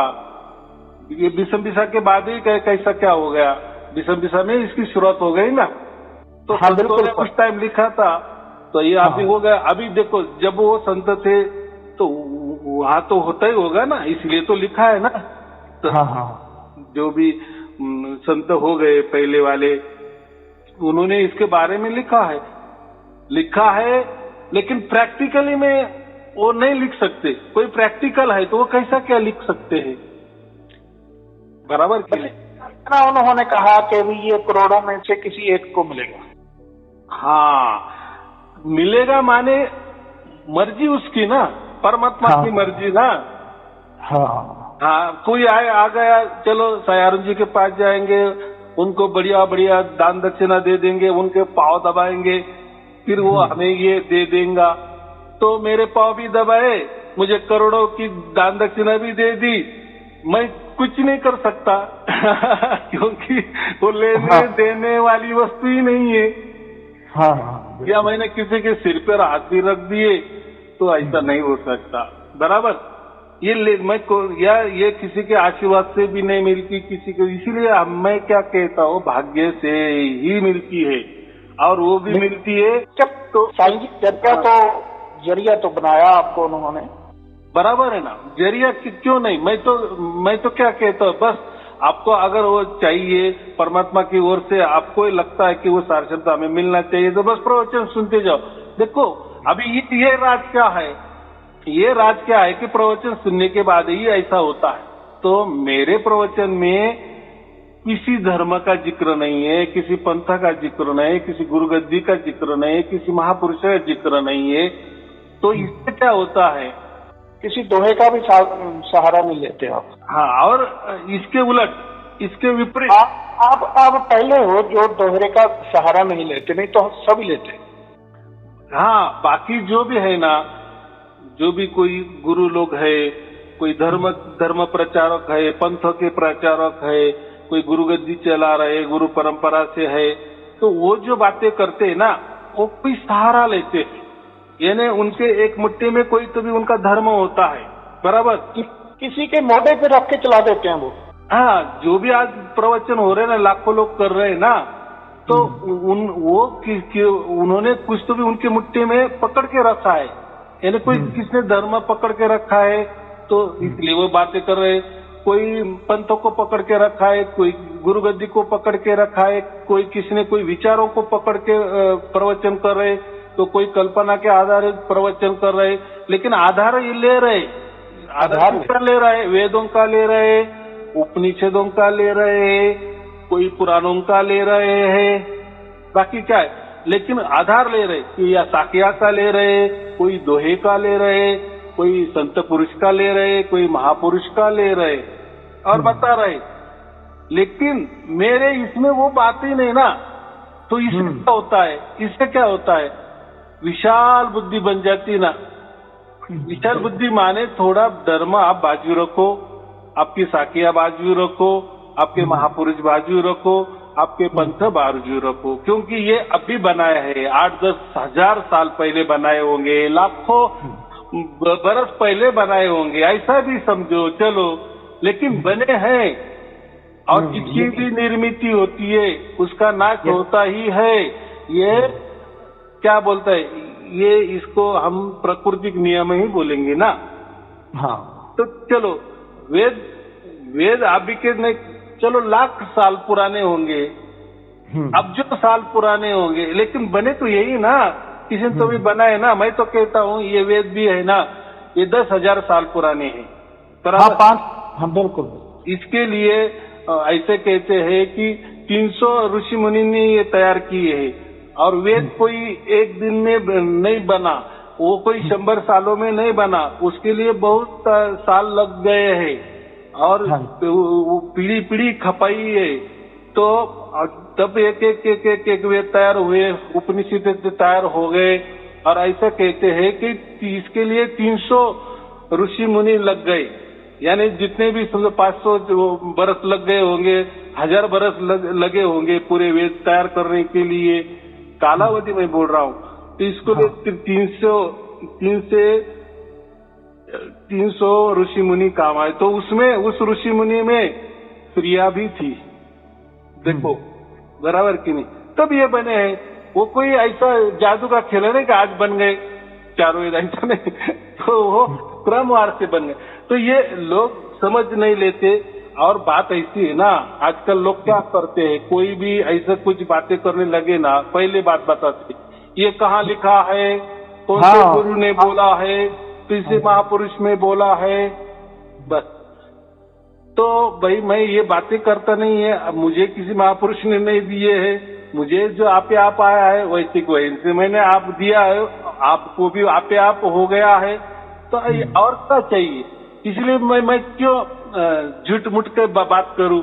Speaker 2: ये बिसम बिसा के बाद ही कैसा क्या हो गया, बिसम बिसा में इसकी शुरुआत हो गई ना, तो संतों ने उस टाइम लिखा था, तो ये अभी हो गया। अभी देखो, जब वो संत थे तो वहां तो होता ही होगा ना, इसलिए तो लिखा है ना। तो जो भी संत हो गए पहले वाले, उन्होंने इसके बारे में लिखा है, लेकिन प्रैक्टिकली में वो नहीं लिख सकते। कोई प्रैक्टिकल है तो वो कैसा क्या लिख सकते हैं, बराबर के लिए।
Speaker 1: उन्होंने कहा कि भी ये करोड़ों में से किसी एक को मिलेगा।
Speaker 2: हाँ, मिलेगा माने मर्जी उसकी ना, परमात्मा की मर्जी ना। हाँ, कोई आ गया, चलो सयारुण जी के पास जाएंगे, उनको बढ़िया बढ़िया दान दक्षिणा दे देंगे, उनके पांव दबाएंगे, फिर वो हमें ये दे देंगा। तो मेरे पांव भी दबाए, मुझे करोड़ों की दान दक्षिणा भी दे दी, मैं कुछ नहीं कर सकता क्योंकि वो लेने देने वाली वस्तु ही नहीं है। या मैंने किसी के सिर पर हाथ भी रख दिए, तो ऐसा नहीं हो सकता, बराबर। ये किसी के आशीर्वाद से भी नहीं मिलती किसी को, इसीलिए मैं क्या कहता हूँ, भाग्य से ही मिलती है, और वो भी मिलती है
Speaker 1: जब तो जरिया तो बनाया आपको उन्होंने,
Speaker 2: बराबर है ना। जरिया क्यों नहीं, मैं तो क्या कहता हूँ, बस आपको अगर वो चाहिए परमात्मा की ओर से, आपको लगता है कि वो सार शब्द हमें मिलना चाहिए, तो बस प्रवचन सुनते जाओ। देखो अभी ये राज क्या है, कि प्रवचन सुनने के बाद ही ऐसा होता है। तो मेरे प्रवचन में किसी धर्म का जिक्र नहीं है, किसी पंथ का जिक्र नहीं है, किसी गुरुगद्दी का जिक्र नहीं है, किसी महापुरुष का जिक्र नहीं है। तो इससे क्या होता है
Speaker 1: किसी दोहे का भी सहारा नहीं लेते आप।
Speaker 2: हाँ, और इसके उलट, इसके विपरीत
Speaker 1: आप पहले हो जो दोहरे का सहारा नहीं लेते, नहीं तो सभी लेते।
Speaker 2: हाँ, बाकी जो भी है ना, जो भी कोई गुरु लोग है, कोई धर्म प्रचारक है, पंथ के प्रचारक है, कोई गुरु गद्दी चला रहे, गुरु परंपरा से है, तो वो जो बातें करते हैं ना, वो कोई सहारा लेते हैं, यानी उनके एक मुट्ठी में कोई तो भी उनका धर्म होता है, बराबर।
Speaker 1: किसी के मोढे पे रख के चला देते हैं वो।
Speaker 2: हाँ, जो भी आज प्रवचन हो रहे हैं ना, लाखों लोग कर रहे हैं ना, तो उन्होंने कुछ तो भी उनकी मुट्ठी में पकड़ के रखा है, यानी कोई किसने धर्म पकड़ के रखा है तो इसलिए वो बातें कर रहे, कोई पंथों को पकड़ के रखा है, कोई गुरु गद्दी को पकड़ के रखा है, कोई किसने कोई विचारों को पकड़ के प्रवचन कर रहे, तो कोई कल्पना के आधार प्रवचन कर रहे, लेकिन आधार ये ले रहे, आधार क्या ले रहे, वेदों का ले रहे, उपनिषदों का ले रहे, कोई पुराणों का ले रहे हैं, बाकी क्या है, लेकिन आधार ले रहे कि या साकिया का ले रहे, कोई दोहे का ले रहे, कोई संत पुरुष का ले रहे, कोई महापुरुष का ले रहे और बता रहे, लेकिन मेरे इसमें वो बात ही नहीं ना, तो इससे क्या होता है, इससे क्या होता है, विशाल बुद्धि बन जाती ना। विशाल बुद्धि माने थोड़ा धर्म आप बाजू रखो, आपकी साकिया बाजू रखो, आपके महापुरुष बाजू रखो, आपके पंथ बाजू रखो, क्योंकि ये अभी बनाए हैं, 8-10 हजार साल पहले बनाए होंगे, लाखों बरस पहले बनाए होंगे, ऐसा भी समझो चलो, लेकिन बने हैं और जितनी भी निर्मित होती है उसका नाश होता ही है। ये क्या बोलता है, ये इसको हम प्राकृतिक नियम ही बोलेंगे ना।
Speaker 1: हाँ,
Speaker 2: तो चलो वेद अभी के नहीं, चलो लाख साल पुराने होंगे, अब जो साल पुराने होंगे, लेकिन बने तो यही ना, किसी ने तो भी बनाए ना। मैं तो कहता हूँ ये वेद भी है ना, ये 10,000 साल पुराने हैं, बराबर।
Speaker 1: हाँ, बिल्कुल।
Speaker 2: इसके लिए ऐसे कहते हैं कि 300 ऋषि मुनि ने ये तैयार किए हैं, और वेद कोई एक दिन में नहीं बना, वो कोई 100 सालों में नहीं बना, उसके लिए बहुत साल लग गए हैं, और पीढ़ी पीढ़ी खपाई है, तो तब एक वेद तैयार हुए, उपनिषद तैयार हो गए, और ऐसा कहते हैं कि इसके लिए 300 ऋषि मुनि लग गए, यानी जितने भी 500 बरस लग गए होंगे, 1000 बरस लगे होंगे पूरे वेद तैयार करने के लिए, कालावधि में बोल रहा हूँ। तो इसको 300 ऋषि मुनि काम आए, तो उसमें उस ऋषि मुनि में स्त्रियां भी थी, देखो बराबर कि नहीं, तब ये बने हैं। वो कोई ऐसा जादू का खेल नहीं कि आज बन गए चारों वेद, ऐसा नहीं, तो वो क्रमवार से बन गए। तो ये लोग समझ नहीं लेते, और बात ऐसी है ना, आजकल लोग क्या करते हैं, कोई भी ऐसा कुछ बातें करने लगे ना, पहले बात बताते, ये कहाँ लिखा है, कौन से गुरु ने बोला है, किसी महापुरुष में बोला है, बस। तो भाई मैं ये बातें करता नहीं है, मुझे किसी महापुरुष ने नहीं दिए है, मुझे जो आप आया है वैसे को वैसे मैंने आप दिया है, आपको भी आप हो गया है, तो और क्या चाहिए। इसलिए मैं क्यों झूठ मूठ के बात करूं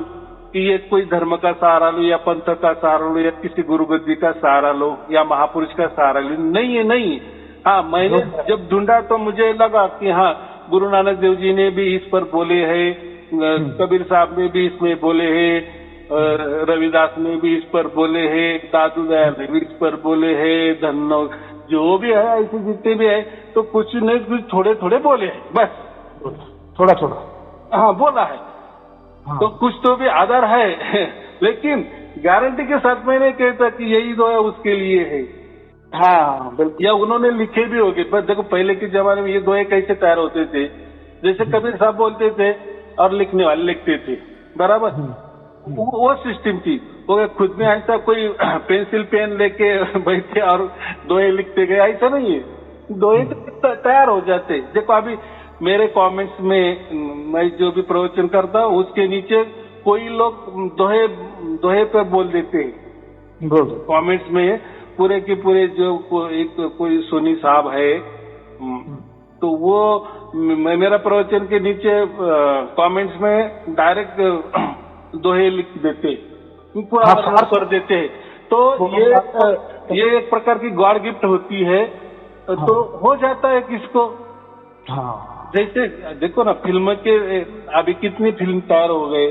Speaker 2: कि ये कोई धर्म का सहारा लो, या पंथ का सहारा लो, या किसी गुरु गद्दी का सहारा लो, या महापुरुष का सहारा लो, नहीं है, नहीं। हाँ, मैंने जब ढूंढा तो मुझे लगा कि हाँ, गुरु नानक देव जी ने भी इस पर बोले हैं, कबीर साहब ने भी इसमें बोले हैं, रविदास ने भी इस पर बोले हैं, दादू दयाल ने भी इस पर बोले हैं, धन्नो जो भी है ऐसे जितने भी है, तो कुछ नहीं कुछ थोड़े थोड़े बोले हैं, बस
Speaker 1: थोड़ा थोड़ा
Speaker 2: हाँ बोला है। हाँ। तो कुछ तो भी आधार है, लेकिन गारंटी के साथ मैं नहीं कहता कि यही दो है उसके लिए है।
Speaker 1: हाँ बिल्कुल, या
Speaker 2: उन्होंने लिखे भी होंगे, बस देखो पहले के जमाने में ये दोहे कैसे तैयार होते थे, जैसे कबीर साहब बोलते थे और लिखने वाले लिखते थे, बराबर। वो सिस्टम थी, वो खुद में ऐसा कोई पेंसिल पेन लेके बैठे और दोहे लिखते गए, ऐसा नहीं है। दोहे तो तैयार हो जाते। देखो अभी मेरे कमेंट्स में मैं जो भी प्रवचन करता हूँ उसके नीचे कोई लोग दोहे पे बोल देते हैं कमेंट्स में, पूरे के पूरे जो कोई सोनी साहब है, तो वो मेरा प्रवचन के नीचे कमेंट्स में डायरेक्ट दोहे लिख देते, पूरा आंसर कर देते हैं। तो ये एक प्रकार की गॉड गिफ्ट होती है। तो हो जाता है किसको। जैसे देखो ना, फिल्म के अभी कितनी फिल्म तैयार हो गए,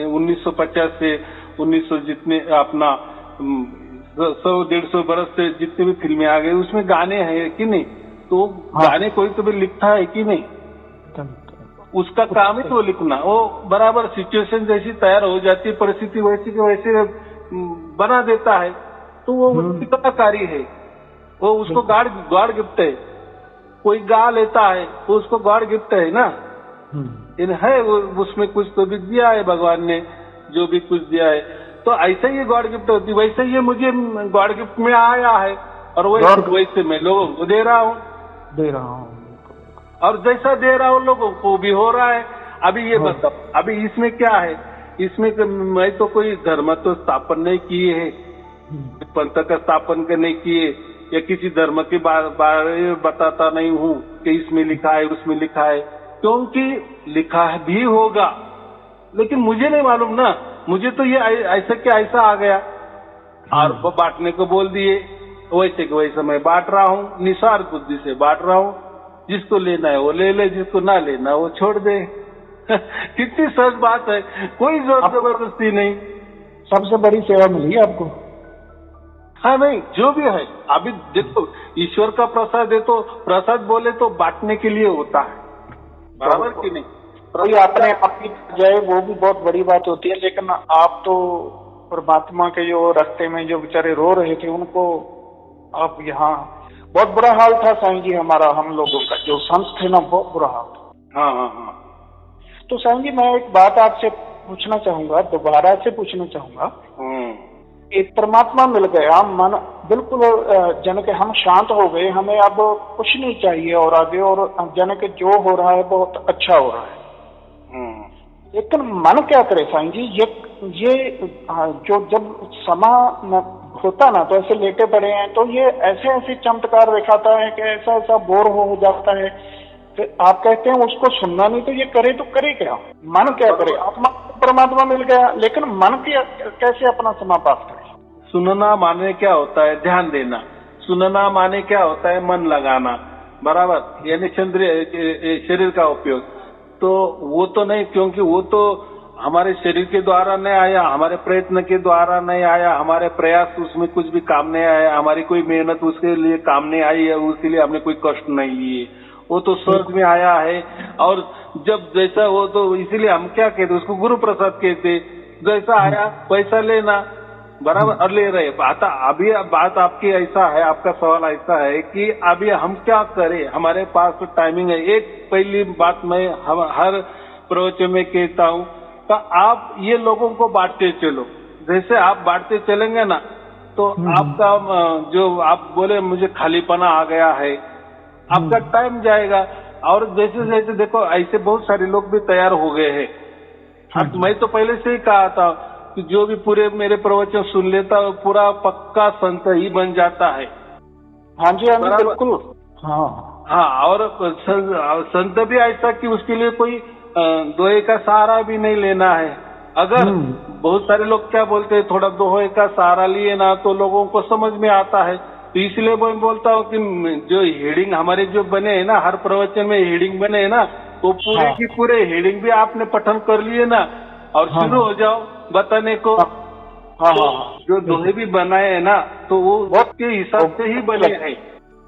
Speaker 2: 1950 से 1900 जितने अपना 100-150 बरस से जितने भी फिल्में आ गई, उसमें गाने हैं कि नहीं? तो गाने कोई तो भी लिखता है कि नहीं? उसका काम ही तो लिखना। वो बराबर सिचुएशन जैसी तैयार हो जाती है, परिस्थिति वैसी के वैसे बना देता है। तो वो उसकी कलाकारी है, वो उसको गॉड गिफ्ट है। कोई गा लेता है तो उसको गॉड गिफ्ट है ना। है उसमें कुछ तो भी दिया है भगवान ने, जो भी कुछ दिया है। तो ऐसे ही गॉड गिफ्ट होती, वैसे ये मुझे गॉड गिफ्ट में आया है और वैसे मैं लोगों को दे रहा हूँ और जैसा दे रहा हूँ लोगों को भी हो रहा है। अभी ये बताओ, अभी इसमें क्या है? इसमें मैं तो कोई धर्म तो स्थापन नहीं किए है, पंथ का स्थापन नहीं किए, या किसी धर्म के बारे में बताता नहीं हूँ कि इसमें लिखा है उसमें लिखा है, क्योंकि लिखा भी होगा लेकिन मुझे नहीं मालूम ना। मुझे तो ये ऐसा क्या ऐसा आ गया और वो बांटने को बोल दिए, वैसे के वैसे मैं बांट रहा हूँ, निसार बुद्धि से बांट रहा हूँ। जिसको लेना है वो ले ले, जिसको ना लेना वो छोड़ दे। कितनी सहज बात है, कोई जोर जबरदस्ती नहीं।
Speaker 1: सबसे बड़ी सेवा मिली आपको।
Speaker 2: हाँ नहीं, जो भी है। अभी देखो, ईश्वर का प्रसाद है तो प्रसाद बोले तो बांटने के लिए होता है, बराबर कि नहीं?
Speaker 1: कोई अपने आप की जाए वो भी बहुत बड़ी बात होती है, लेकिन आप तो परमात्मा के जो रास्ते में जो बेचारे रो रहे थे उनको आप यहाँ, बहुत बुरा हाल था साईं जी हमारा, हम लोगों का जो संत थे ना, बहुत बुरा हाल था।
Speaker 2: हाँ।
Speaker 1: तो साईं जी मैं एक बात आपसे पूछना चाहूंगा, दोबारा से पूछना चाहूंगा। एक परमात्मा मिल गया, मन बिल्कुल जन के हम शांत हो गए, हमें अब कुछ नहीं चाहिए और आगे, और जन के जो हो रहा है बहुत अच्छा हो रहा है। लेकिन मन क्या करे साईं जी, ये जो जब समा होता ना तो ऐसे लेटे पड़े हैं तो ये ऐसे ऐसे चमत्कार दिखाता है कि ऐसा ऐसा बोर हो जाता है। तो आप कहते हैं उसको सुनना नहीं, तो ये करे तो करे क्या? मन क्या करे? आत्मा परमात्मा मिल गया, लेकिन मन कैसे अपना समा पास करे?
Speaker 2: सुनना माने क्या होता है? ध्यान देना। सुनना माने क्या होता है? मन लगाना, बराबर, यानी शरीर का उपयोग। तो वो तो नहीं, क्योंकि वो तो हमारे शरीर के द्वारा नहीं आया, हमारे प्रयत्न के द्वारा नहीं आया, हमारे प्रयास उसमें कुछ भी काम नहीं आया, हमारी कोई मेहनत उसके लिए काम नहीं आई है, उसके लिए हमने कोई कष्ट नहीं लिए, वो तो सहज में आया है। और जब जैसा वो, तो इसीलिए हम क्या कहते, उसको गुरु प्रसाद कहते। जैसा आया पैसा लेना, बराबर, और ले रहे। अभी बात आपकी ऐसा है, आपका सवाल ऐसा है कि अभी हम क्या करें, हमारे पास तो टाइमिंग है। एक पहली बात मैं हर प्रवचन में कहता हूँ, तो आप ये लोगों को बांटते चलो। जैसे आप बांटते चलेंगे ना, तो आपका जो आप बोले मुझे खालीपना आ गया है, आपका टाइम जाएगा। और जैसे जैसे देखो, ऐसे बहुत सारे लोग भी तैयार हो गए हैं। मैं तो पहले से ही कहा था कि जो भी पूरे मेरे प्रवचन सुन लेता है पूरा पक्का संत ही बन जाता है।
Speaker 1: हाँ जी, बिल्कुल।
Speaker 2: हाँ, और संत भी ऐसा कि उसके लिए कोई दोहे का सहारा भी नहीं लेना है। अगर बहुत सारे लोग क्या बोलते हैं, थोड़ा दोहे का सहारा लिए ना तो लोगों को समझ में आता है। तो इसलिए मैं बोलता हूँ कि जो हेडिंग हमारे जो बने हैं ना, हर प्रवचन में हेडिंग बने हैं ना, तो पूरे की पूरे हेडिंग भी आपने पठन कर लिए ना और शुरू हो जाओ बताने को। तो जो दोहे भी बनाए हैं ना, तो वो के हिसाब से ही बने हैं,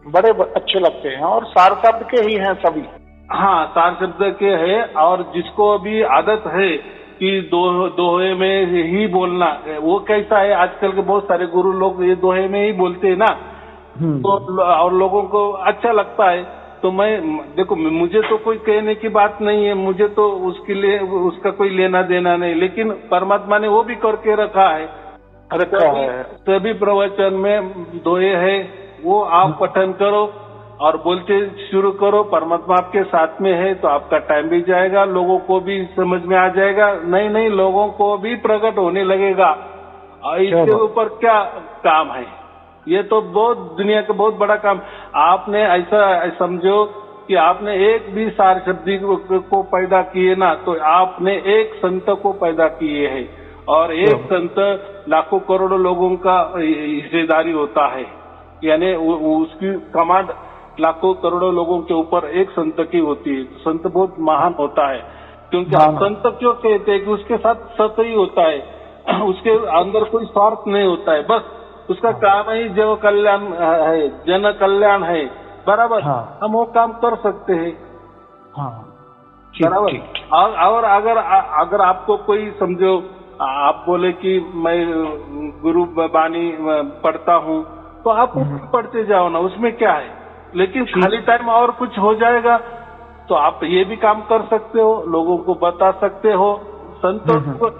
Speaker 1: बड़े अच्छे लगते हैं और सार शब्द के ही हैं सभी।
Speaker 2: हाँ, सार शब्द के है। और जिसको अभी आदत है कि दोहे में ही बोलना, वो कैसा है, आजकल के बहुत सारे गुरु लोग ये दोहे में ही बोलते हैं ना, तो और लोगों को अच्छा लगता है। तो मैं देखो, मुझे तो कोई कहने की बात नहीं है, मुझे तो उसके लिए उसका कोई लेना देना नहीं, लेकिन परमात्मा ने वो भी करके रखा है। सभी प्रवचन में दोहे है, वो आप पठन करो और बोलते शुरू करो। परमात्मा आपके साथ में है तो आपका टाइम भी जाएगा, लोगों को भी समझ में आ जाएगा, नहीं लोगों को भी प्रकट होने लगेगा। और इसके ऊपर क्या काम है, ये तो बहुत दुनिया का बहुत बड़ा काम। आपने ऐसा समझो कि आपने एक भी सार शब्दी को पैदा किए ना, तो आपने एक संत को पैदा किए है, और एक संत लाखों करोड़ों लोगों का हिस्सेदारी होता है, यानी उसकी कमांड लाखों करोड़ों लोगों के ऊपर एक संत की होती है। संत बहुत महान होता है, क्योंकि आप संत क्यों कहते हैं कि उसके साथ सत ही होता है, उसके अंदर कोई स्वार्थ नहीं होता है, बस उसका काम ही जो कल्याण है, जन कल्याण है, बराबर। हम वो काम कर सकते हैं, बराबर। और अगर आपको कोई समझो, आप बोले कि मैं गुरु बानी पढ़ता हूँ, तो आप पढ़ते जाओ ना, उसमें क्या है। लेकिन खाली टाइम और कुछ हो जाएगा तो आप ये भी काम कर सकते हो, लोगों को बता सकते हो। संतों को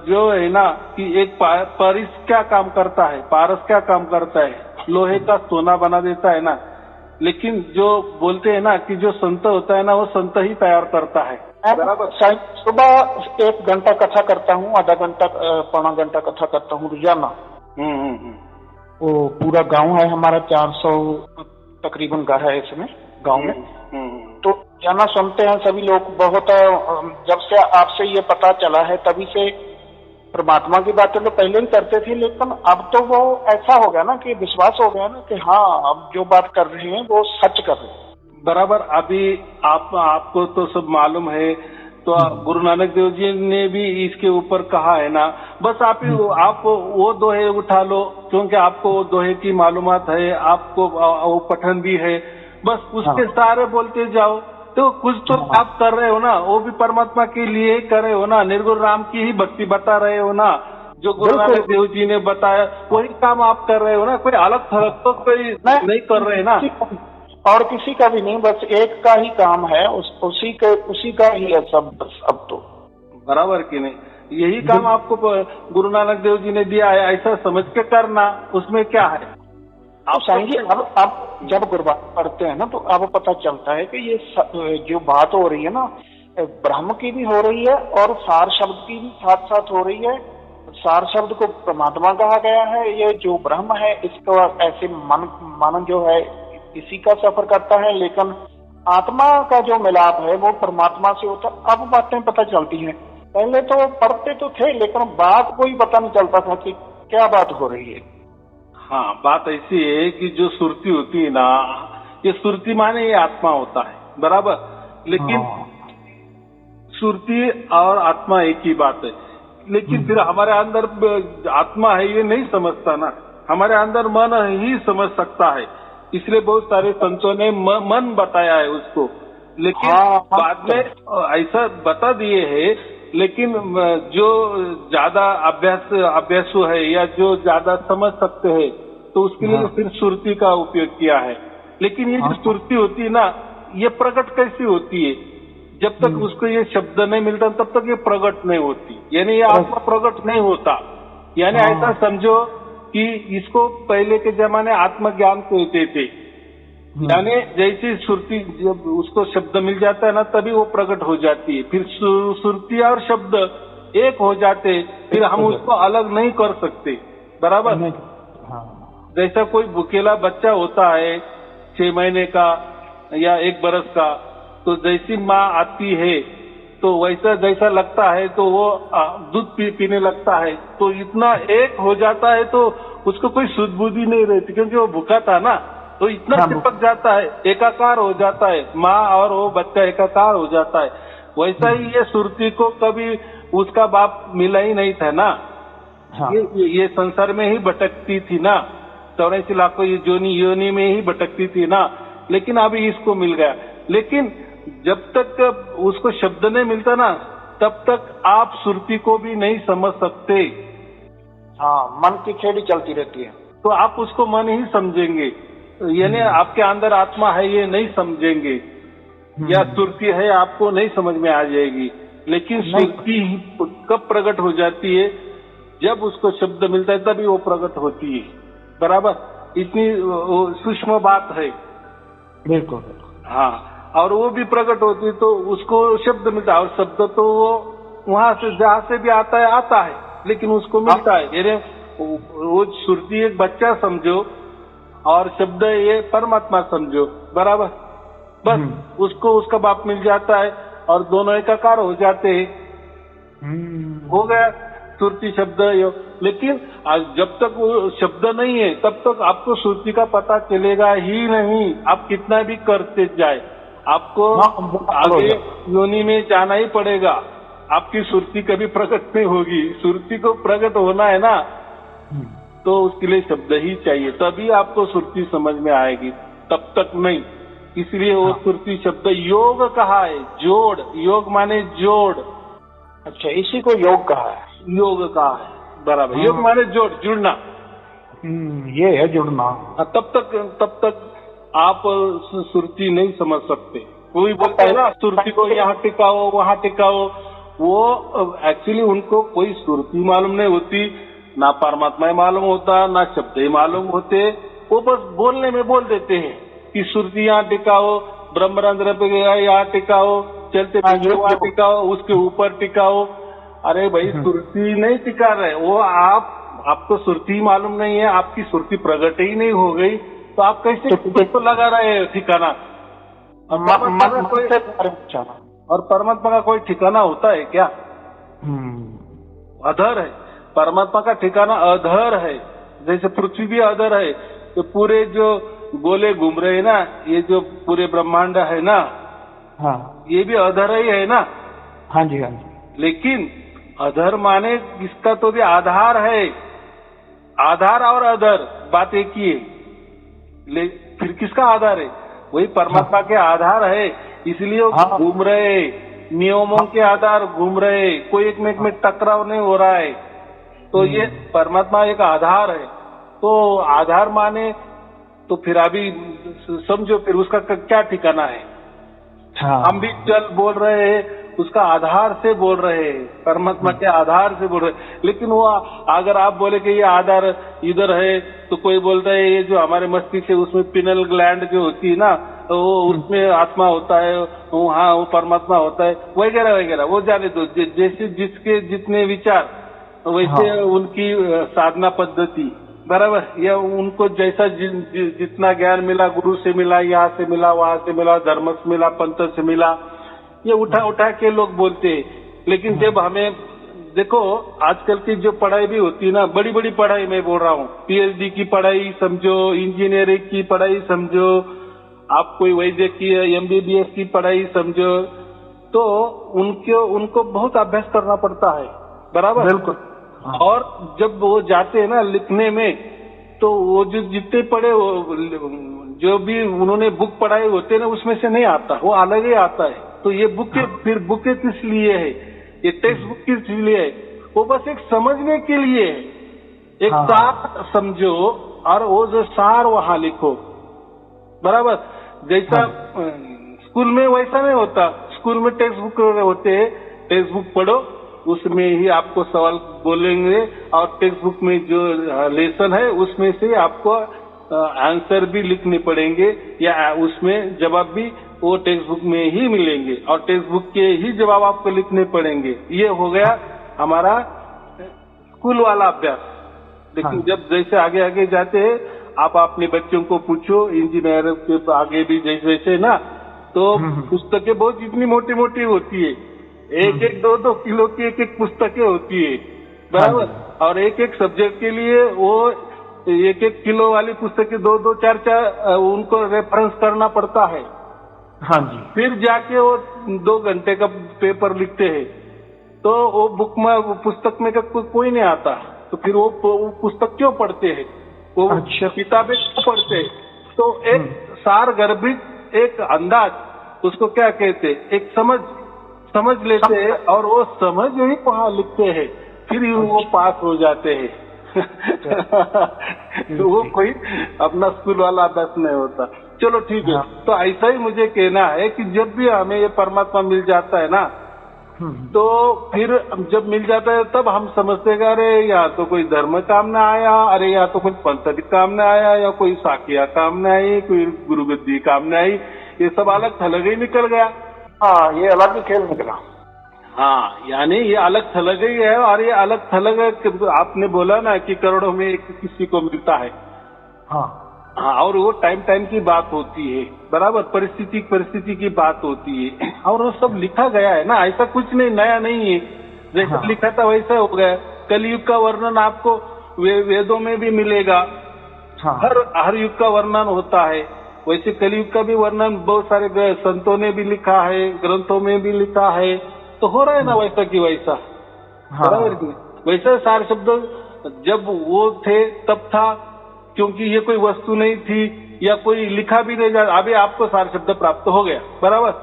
Speaker 2: जो है ना कि एक पारस क्या काम करता है, पारस क्या काम करता है, लोहे का सोना बना देता है ना। लेकिन जो बोलते हैं ना कि जो संत होता है ना, वो संत ही तैयार करता है, बराबर।
Speaker 1: सुबह 1 घंटा कथा करता हूँ, आधा घंटा पौना घंटा कथा करता हूँ रोजाना। वो पूरा गांव है हमारा, 400 तकरीबन घर है इसमें गांव में। तो जाना सुनते हैं सभी लोग बहुत। जब से आपसे ये पता चला है तभी से परमात्मा की बातें तो पहले ही करते थे, लेकिन अब तो वो ऐसा हो गया ना कि विश्वास हो गया ना कि हाँ, अब जो बात कर रहे हैं वो सच कर रहे हैं,
Speaker 2: बराबर। अभी आपको तो सब मालूम है, तो गुरु नानक देव जी ने भी इसके ऊपर कहा है ना, बस आप वो दोहे उठा लो, क्योंकि आपको वो दोहे की मालूमात है, आपको वो पठन भी है, बस उसके सारे बोलते जाओ, तो कुछ तो आप कर रहे हो ना, वो भी परमात्मा के लिए ही कर रहे हो ना, निर्गुण राम की ही भक्ति बता रहे हो ना, जो गुरु नानक देव जी ने बताया वही काम आप कर रहे हो ना, कोई अलग थलग तो कोई नहीं कर रहे ना,
Speaker 1: और किसी का भी नहीं, बस एक का ही काम है, उसी का ही है सब, बस अब तो,
Speaker 2: बराबर कि नहीं। यही काम आपको गुरु नानक देव जी ने दिया है, ऐसा समझ के करना, उसमें क्या है।
Speaker 1: आप समझिए, अब जब गुरबानी पढ़ते हैं ना, तो अब पता चलता है कि ये जो बात हो रही है ना, ब्रह्म की भी हो रही है और सार शब्द की भी साथ साथ हो रही है। सार शब्द को परमात्मा कहा गया है, ये जो ब्रह्म है इसका ऐसे मन जो है इसी का सफर करता है, लेकिन आत्मा का जो मिलाप है वो परमात्मा से होता। अब बातें पता चलती हैं, पहले तो पढ़ते तो थे लेकिन बात कोई पता नहीं चलता था कि क्या बात हो रही है।
Speaker 2: हाँ, बात ऐसी है कि जो सुरती होती है ना, ये सुरती माने ये आत्मा होता है, बराबर। लेकिन सुरती और आत्मा एक ही बात है, लेकिन फिर हमारे अंदर आत्मा है ये नहीं समझता ना, हमारे अंदर मन ही समझ सकता है, इसलिए बहुत सारे संतों ने मन बताया है उसको। लेकिन बाद में ऐसा बता दिए है, लेकिन जो ज्यादा अभ्यासु है या जो ज्यादा समझ सकते हैं, तो उसके लिए फिर सुरती का उपयोग किया है। लेकिन ये जो सुरती होती है ना, ये प्रकट कैसी होती है, जब तक उसको ये शब्द नहीं मिलता तब तक ये प्रकट नहीं होती, यानी ये आत्मा प्रकट नहीं होता। यानी ऐसा समझो कि इसको पहले के जमाने आत्मज्ञान कहते थे, यानी जैसी सुरती जब उसको शब्द मिल जाता है ना, तभी वो प्रकट हो जाती है, फिर सुरती और शब्द एक हो जाते, फिर हम उसको अलग नहीं कर सकते, बराबर। जैसा कोई भूखेला बच्चा होता है 6 महीने का या 1 बरस का, तो जैसी माँ आती है तो वैसा जैसा लगता है तो वो दूध पीने लगता है, तो इतना एक हो जाता है, तो उसको कोई सुध बुद्धि नहीं रहती, क्योंकि वो भूखा था ना, तो इतना चिपक जाता है, एकाकार हो जाता है, माँ और वो बच्चा एकाकार हो जाता है। वैसा ही ये सुरती को कभी उसका बाप मिला ही नहीं था ना, ये संसार में ही भटकती थी ना, 84 लाखों ये योनि में ही भटकती थी ना, लेकिन अभी इसको मिल गया। लेकिन जब तक उसको शब्द नहीं मिलता ना, तब तक आप सुरती को भी नहीं समझ सकते।
Speaker 1: मन की खेड़ी चलती रहती है,
Speaker 2: तो आप उसको मन ही समझेंगे, यानी आपके अंदर आत्मा है ये नहीं समझेंगे, या सुरती है आपको नहीं समझ में आ जाएगी। लेकिन सुरती कब प्रकट हो जाती है, जब उसको शब्द मिलता है तभी वो प्रकट होती है, बराबर। इतनी सूक्ष्म बात है,
Speaker 1: बिल्कुल।
Speaker 2: हाँ, और वो भी प्रकट होती है तो उसको शब्द मिलता है, और शब्द तो वो वहां से जहां से भी आता है, लेकिन उसको मिलता है। यानी वो सुरती एक बच्चा समझो और शब्द ये परमात्मा समझो, बराबर। बस उसको उसका बाप मिल जाता है और दोनों एकाकार हो जाते हैं। हो गया सुरती शब्द योग। लेकिन आज जब तक वो शब्द नहीं है तब तक आपको सुरती का पता चलेगा ही नहीं, आप कितना भी करते जाए, आपको आगे योनि में जाना ही पड़ेगा। आपकी सुरती कभी प्रकट नहीं होगी। सुरती को प्रकट होना है ना, तो उसके लिए शब्द ही चाहिए, तभी आपको सुरती समझ में आएगी, तब तक नहीं। इसलिए वो सुरती शब्द योग कहा है, जोड़, योग माने जोड़।
Speaker 1: अच्छा, इसी को योग कहा है।
Speaker 2: योग कहा है, बराबर। योग माने जोड़, जुड़ना।
Speaker 1: ये है जुड़ना।
Speaker 2: तब तक आप सुरती नहीं समझ सकते। कोई बोलता है ना सुरती को यहाँ टिकाओ वहाँ टिकाओ, वो एक्चुअली उनको कोई सुरती मालूम नहीं होती, ना परमात्मा मालूम होता, ना शब्द ही मालूम होते। वो बस बोलने में बोल देते हैं कि सुरती यहाँ टिकाओ, ब्रह्मरंध्र पे यहाँ टिकाओ, चलते वहाँ टिकाओ, उसके ऊपर टिकाओ। अरे भाई, सुरती नहीं टिका रहे वो, आपको सुरती मालूम नहीं है, आपकी सुरती प्रकट ही नहीं हो गई, तो आप कैसे तो लगा रहे हैं ठिकाना। और परमात्मा का कोई ठिकाना होता है क्या? अधर है परमात्मा का ठिकाना, अधर है। जैसे पृथ्वी भी अधर है, तो पूरे जो गोले घूम रहे हैं ना, ये जो पूरे ब्रह्मांड है ना,
Speaker 1: हाँ,
Speaker 2: ये भी अधर ही है ना।
Speaker 1: हाँ जी, हाँ जी।
Speaker 2: लेकिन अधर माने इसका तो भी आधार है, आधार और अधर बात एक ही है। फिर किसका आधार है? वही परमात्मा के आधार है, इसलिए वो घूम रहे, नियमों के आधार घूम रहे, कोई एक में टकराव नहीं हो रहा है। तो ये परमात्मा एक आधार है। तो आधार माने तो फिर अभी समझो फिर उसका क्या ठिकाना है। हम भी चल बोल रहे हैं, उसका आधार से बोल रहे हैं, परमात्मा के आधार से बोल रहे हैं। लेकिन वो अगर आप बोले कि ये आधार इधर है, तो कोई बोलता है ये जो हमारे मस्तिष्क है उसमें पिनल ग्लैंड जो होती है ना, तो वो उसमें आत्मा होता है, वहाँ वो परमात्मा होता है, वगैरह वगैरह। वो जाने दो, जैसे जिसके जितने विचार वैसे उनकी साधना पद्धति, बराबर। या उनको जैसा जितना ज्ञान मिला, गुरु से मिला, यहाँ से मिला, वहां से मिला, धर्म से मिला, पंथ से मिला, ये उठा के लोग बोलते हैं। लेकिन जब हमें देखो, आजकल की जो पढ़ाई भी होती है ना, बड़ी बड़ी पढ़ाई मैं बोल रहा हूँ, पीएचडी की पढ़ाई समझो, इंजीनियरिंग की पढ़ाई समझो, आप कोई वैद्यकीय एमबीबीएस की पढ़ाई समझो, तो उनको बहुत अभ्यास करना पड़ता है, बराबर।
Speaker 1: बिल्कुल।
Speaker 2: और जब वो जाते हैं ना लिखने में, तो वो जो जितने पढ़े, जो भी उन्होंने बुक पढ़ाए होते हैं ना, उसमें से नहीं आता, वो अलग ही आता है। तो ये फिर बुक किस लिए है, ये टेक्स्ट बुक किस लिए है? वो बस एक समझने के लिए है, एक सार समझो और वो जो सार वहां लिखो, बराबर। जैसा स्कूल में वैसा नहीं होता। स्कूल में टेक्स्ट बुक होते हैं, टेक्स्ट बुक पढ़ो, उसमें ही आपको सवाल बोलेंगे, और टेक्स्ट बुक में जो लेसन है उसमें से आपको आंसर भी लिखने पड़ेंगे, या उसमें जवाब भी वो टेक्स्ट बुक में ही मिलेंगे, और टेक्स्ट बुक के ही जवाब आपको लिखने पड़ेंगे। ये हो गया हमारा स्कूल वाला अभ्यास। लेकिन जब जैसे आगे आगे जाते हैं, आप अपने बच्चों को पूछो, इंजीनियर के आगे भी जैसे ना, तो पुस्तकें बहुत इतनी मोटी मोटी होती है, एक एक दो किलो की एक एक पुस्तकें होती है, बराबर। और एक एक सब्जेक्ट के लिए वो एक एक किलो वाली पुस्तकें दो चार उनको रेफरेंस करना पड़ता है।
Speaker 1: हाँ जी।
Speaker 2: फिर जाके वो 2 घंटे का पेपर लिखते हैं, तो वो बुक में, पुस्तक में का कोई नहीं आता, तो फिर वो पुस्तक क्यों पढ़ते हैं, वो किताबें क्यों पढ़ते हैं? तो एक सार गर्भित एक अंदाज, उसको क्या कहते हैं, एक समझ लेते हैं, और वो समझ ही वहां लिखते हैं, फिर वो पास हो जाते हैं। तो वो कोई अपना स्कूल वाला अभ्यास नहीं होता। चलो ठीक है। तो ऐसा ही मुझे कहना है कि जब भी हमें ये परमात्मा मिल जाता है ना, तो फिर जब मिल जाता है तब हम समझते हैं, अरे या तो कोई धर्म काम में आया, अरे या तो कोई पंथ काम में आया, या कोई साखिया काम में आई, कोई गुरुगद्दी काम में आई, ये सब अलग थलग ही निकल गया।
Speaker 1: हाँ, ये अलग ही खेल निकला।
Speaker 2: हाँ, यानी ये अलग थलग ही है। और ये अलग थलग आपने बोला ना कि करोड़ों में एक किसी को मिलता है।
Speaker 1: हाँ
Speaker 2: हाँ, और वो टाइम टाइम की बात होती है, बराबर, परिस्थिति की बात होती है, और वो सब लिखा गया है ना, ऐसा कुछ नहीं नया नहीं है, जैसा लिखा था वैसा हो गया। कलयुग का वर्णन आपको वेदों में भी मिलेगा, हर युग का वर्णन होता है, वैसे कलयुग का भी वर्णन बहुत सारे संतों ने भी लिखा है, ग्रंथों में भी लिखा है, तो हो रहा है ना वैसा की वैसा, बराबर की वैसा। सार शब्द जब वो थे तब था, क्योंकि ये कोई वस्तु नहीं थी या कोई लिखा भी नहीं जा, अभी आपको सार शब्द प्राप्त हो गया, बराबर।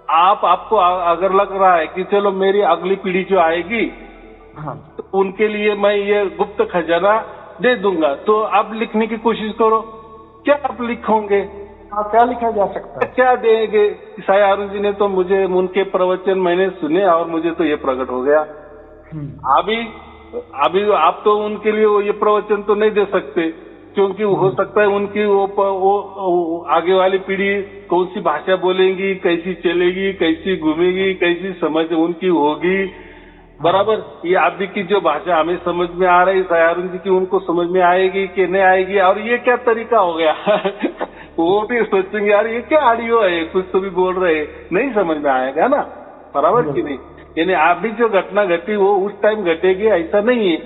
Speaker 2: आपको अगर लग रहा है कि चलो मेरी अगली पीढ़ी जो आएगी तो उनके लिए मैं ये गुप्त खजाना दे दूंगा, तो आप लिखने की कोशिश करो, क्या आप लिखोगे?
Speaker 1: क्या लिखा जा सकता है,
Speaker 2: क्या देंगे? साई अरुण जी ने तो मुझे उनके प्रवचन मैंने सुने और मुझे तो ये प्रकट हो गया। अभी आप तो उनके लिए ये प्रवचन तो नहीं दे सकते, क्योंकि हो सकता है उनकी वो आगे वाली पीढ़ी कौन सी भाषा बोलेगी, कैसी चलेगी, कैसी घूमेगी, कैसी समझ उनकी होगी, बराबर। ये अभी की जो भाषा हमें समझ में आ रही है अरुण जी की, उनको समझ में आएगी कि नहीं आएगी, और ये क्या तरीका हो गया वो भी सोचेंगे यार ये क्या ऑडियो है, कुछ तो भी बोल रहे, नहीं समझ में आएगा ना, बराबर की नहीं। यानी अभी जो घटना घटी वो उस टाइम घटेगी ऐसा नहीं है।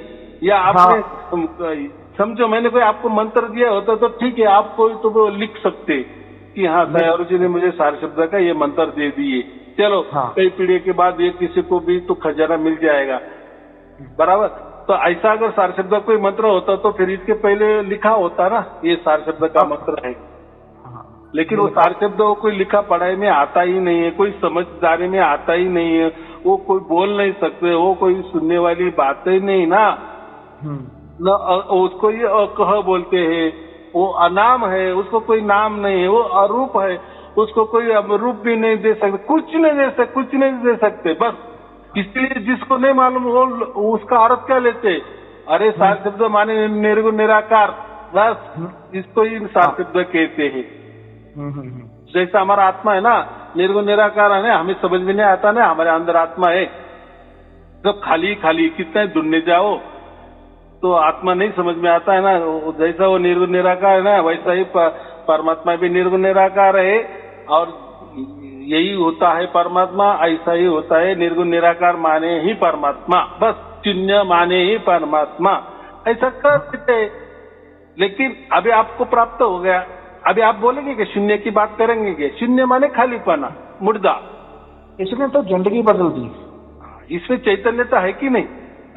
Speaker 2: या आपने समझो मैंने कोई आपको मंत्र दिया होता तो ठीक है, आप कोई तो वो लिख सकते कि हाँ साई अरुण जी ने मुझे सार शब्द का ये मंत्र दे दिए, चलो कई पीढ़ी के बाद ये किसी को भी तो खजाना मिल जाएगा, बराबर। तो ऐसा अगर सार शब्द का कोई मंत्र होता तो फिर इसके पहले लिखा होता ना ये सार शब्द का मंत्र है, लेकिन वो सार शब्द कोई लिखा पढ़ाई में आता ही नहीं है, कोई समझदारी में आता ही नहीं है, वो कोई बोल नहीं सकते, वो कोई सुनने वाली बात ही नहीं ना, न उसको ये अकह बोलते हैं, वो अनाम है, उसको कोई नाम नहीं है, वो अरूप है, उसको कोई रूप भी नहीं दे सकते, कुछ नहीं दे सकते, बस। इसलिए जिसको नहीं मालूम वो उसका अर्थ क्या लेते, अरे सार शब्द माने निर्गुण निराकार, बस इसको ही सार शब्द कहते हैं। जैसा हमारा आत्मा है ना, निर्गुण निराकार है ना, हमें समझ में नहीं आता ना, हमारे अंदर आत्मा है, जब खाली कितना ढूंढने जाओ तो आत्मा नहीं समझ में आता है ना। जैसा वो निर्गुण निराकार है ना, वैसा ही परमात्मा भी निर्गुण निराकार है, और यही होता है परमात्मा, ऐसा ही होता है निर्गुण निराकार माने ही परमात्मा, बस शून्य माने ही परमात्मा, ऐसा कर देते। लेकिन अभी आपको प्राप्त हो गया, अभी आप बोलेंगे कि शून्य की बात करेंगे कि शून्य माने खालीपना, मुर्दा,
Speaker 1: इसने तो जिंदगी बदल दी।
Speaker 2: इसमें चैतन्यता है कि नहीं?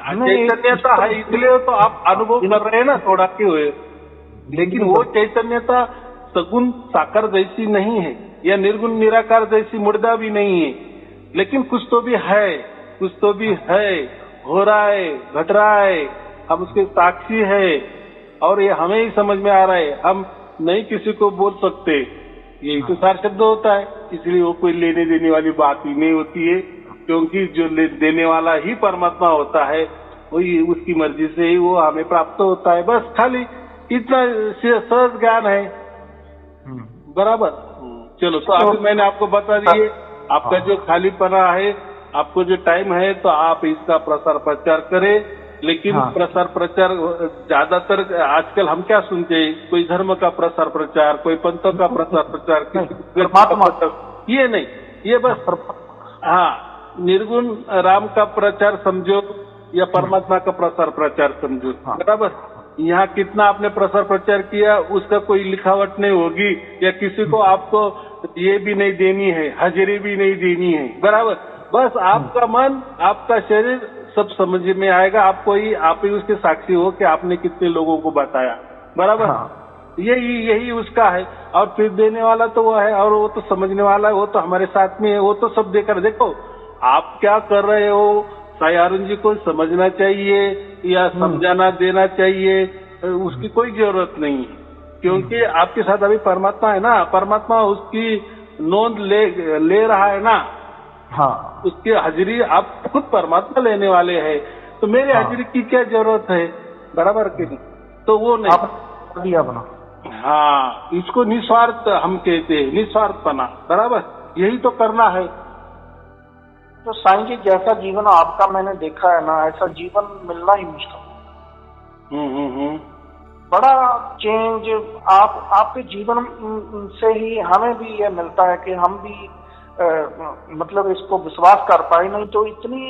Speaker 2: चैतन्यता है, इसलिए तो आप अनुभव कर रहे हैं ना थोड़ा के हुए, लेकिन वो चैतन्यता सगुण साकार जैसी नहीं है या निर्गुण निराकार जैसी मुर्दा भी नहीं है, लेकिन कुछ तो भी है, हो रहा है, घट रहा है, हम उसके साक्षी है, और ये हमें ही समझ में आ रहा है, हम नहीं किसी को बोल सकते, यही तो सार शब्द होता है। इसलिए वो कोई लेने देने वाली बात ही नहीं होती है, क्योंकि जो देने वाला ही परमात्मा होता है, वही उसकी मर्जी से ही वो हमें प्राप्त होता है, बस खाली इतना सहज ज्ञान है, बराबर। चलो, तो अभी मैंने आपको बता दिए, आपका जो खालीपना है, आपको जो टाइम है, तो आप इसका प्रसार प्रचार करें। लेकिन प्रसार प्रचार ज्यादातर आजकल हम क्या सुनते हैं, कोई धर्म का प्रसार प्रचार, कोई पंथ का प्रसार प्रचार, किसी ये नहीं, ये बस निर्गुण राम का प्रचार समझो या परमात्मा का प्रसार प्रचार समझो, बराबर। यहाँ कितना आपने प्रसार प्रचार किया उसका कोई लिखावट नहीं होगी, या किसी को आपको ये भी नहीं देनी है, हाजिरी भी नहीं देनी है, बराबर। बस आपका मन, आपका शरीर सब समझ में आएगा, आप ही उसके साक्षी हो कि आपने कितने लोगों को बताया, बराबर। यही उसका है, और फिर देने वाला तो वो है, और वो तो समझने वाला है, वो तो हमारे साथ में है, वो तो सब देकर। देखो आप क्या कर रहे हो, साई अरुण जी को समझना चाहिए या समझाना देना चाहिए, उसकी कोई जरूरत नहीं है, क्योंकि आपके साथ अभी परमात्मा है ना, परमात्मा उसकी नोंद ले रहा है ना, उसकी हाजिरी आप खुद परमात्मा लेने वाले हैं, तो मेरे हाजिरी की क्या जरूरत है, बराबर कि नहीं? तो वो नहीं दिया अपना, इसको निस्वार्थ हम कहते हैं, निस्वार्थपना, बराबर, यही तो करना है।
Speaker 1: तो साईं जी जैसा जीवन आपका मैंने देखा है ना, ऐसा जीवन मिलना ही मुश्किल। बड़ा चेंज आपके जीवन से ही हमें भी ये मिलता है कि हम भी मतलब इसको विश्वास कर पाए। नहीं तो इतनी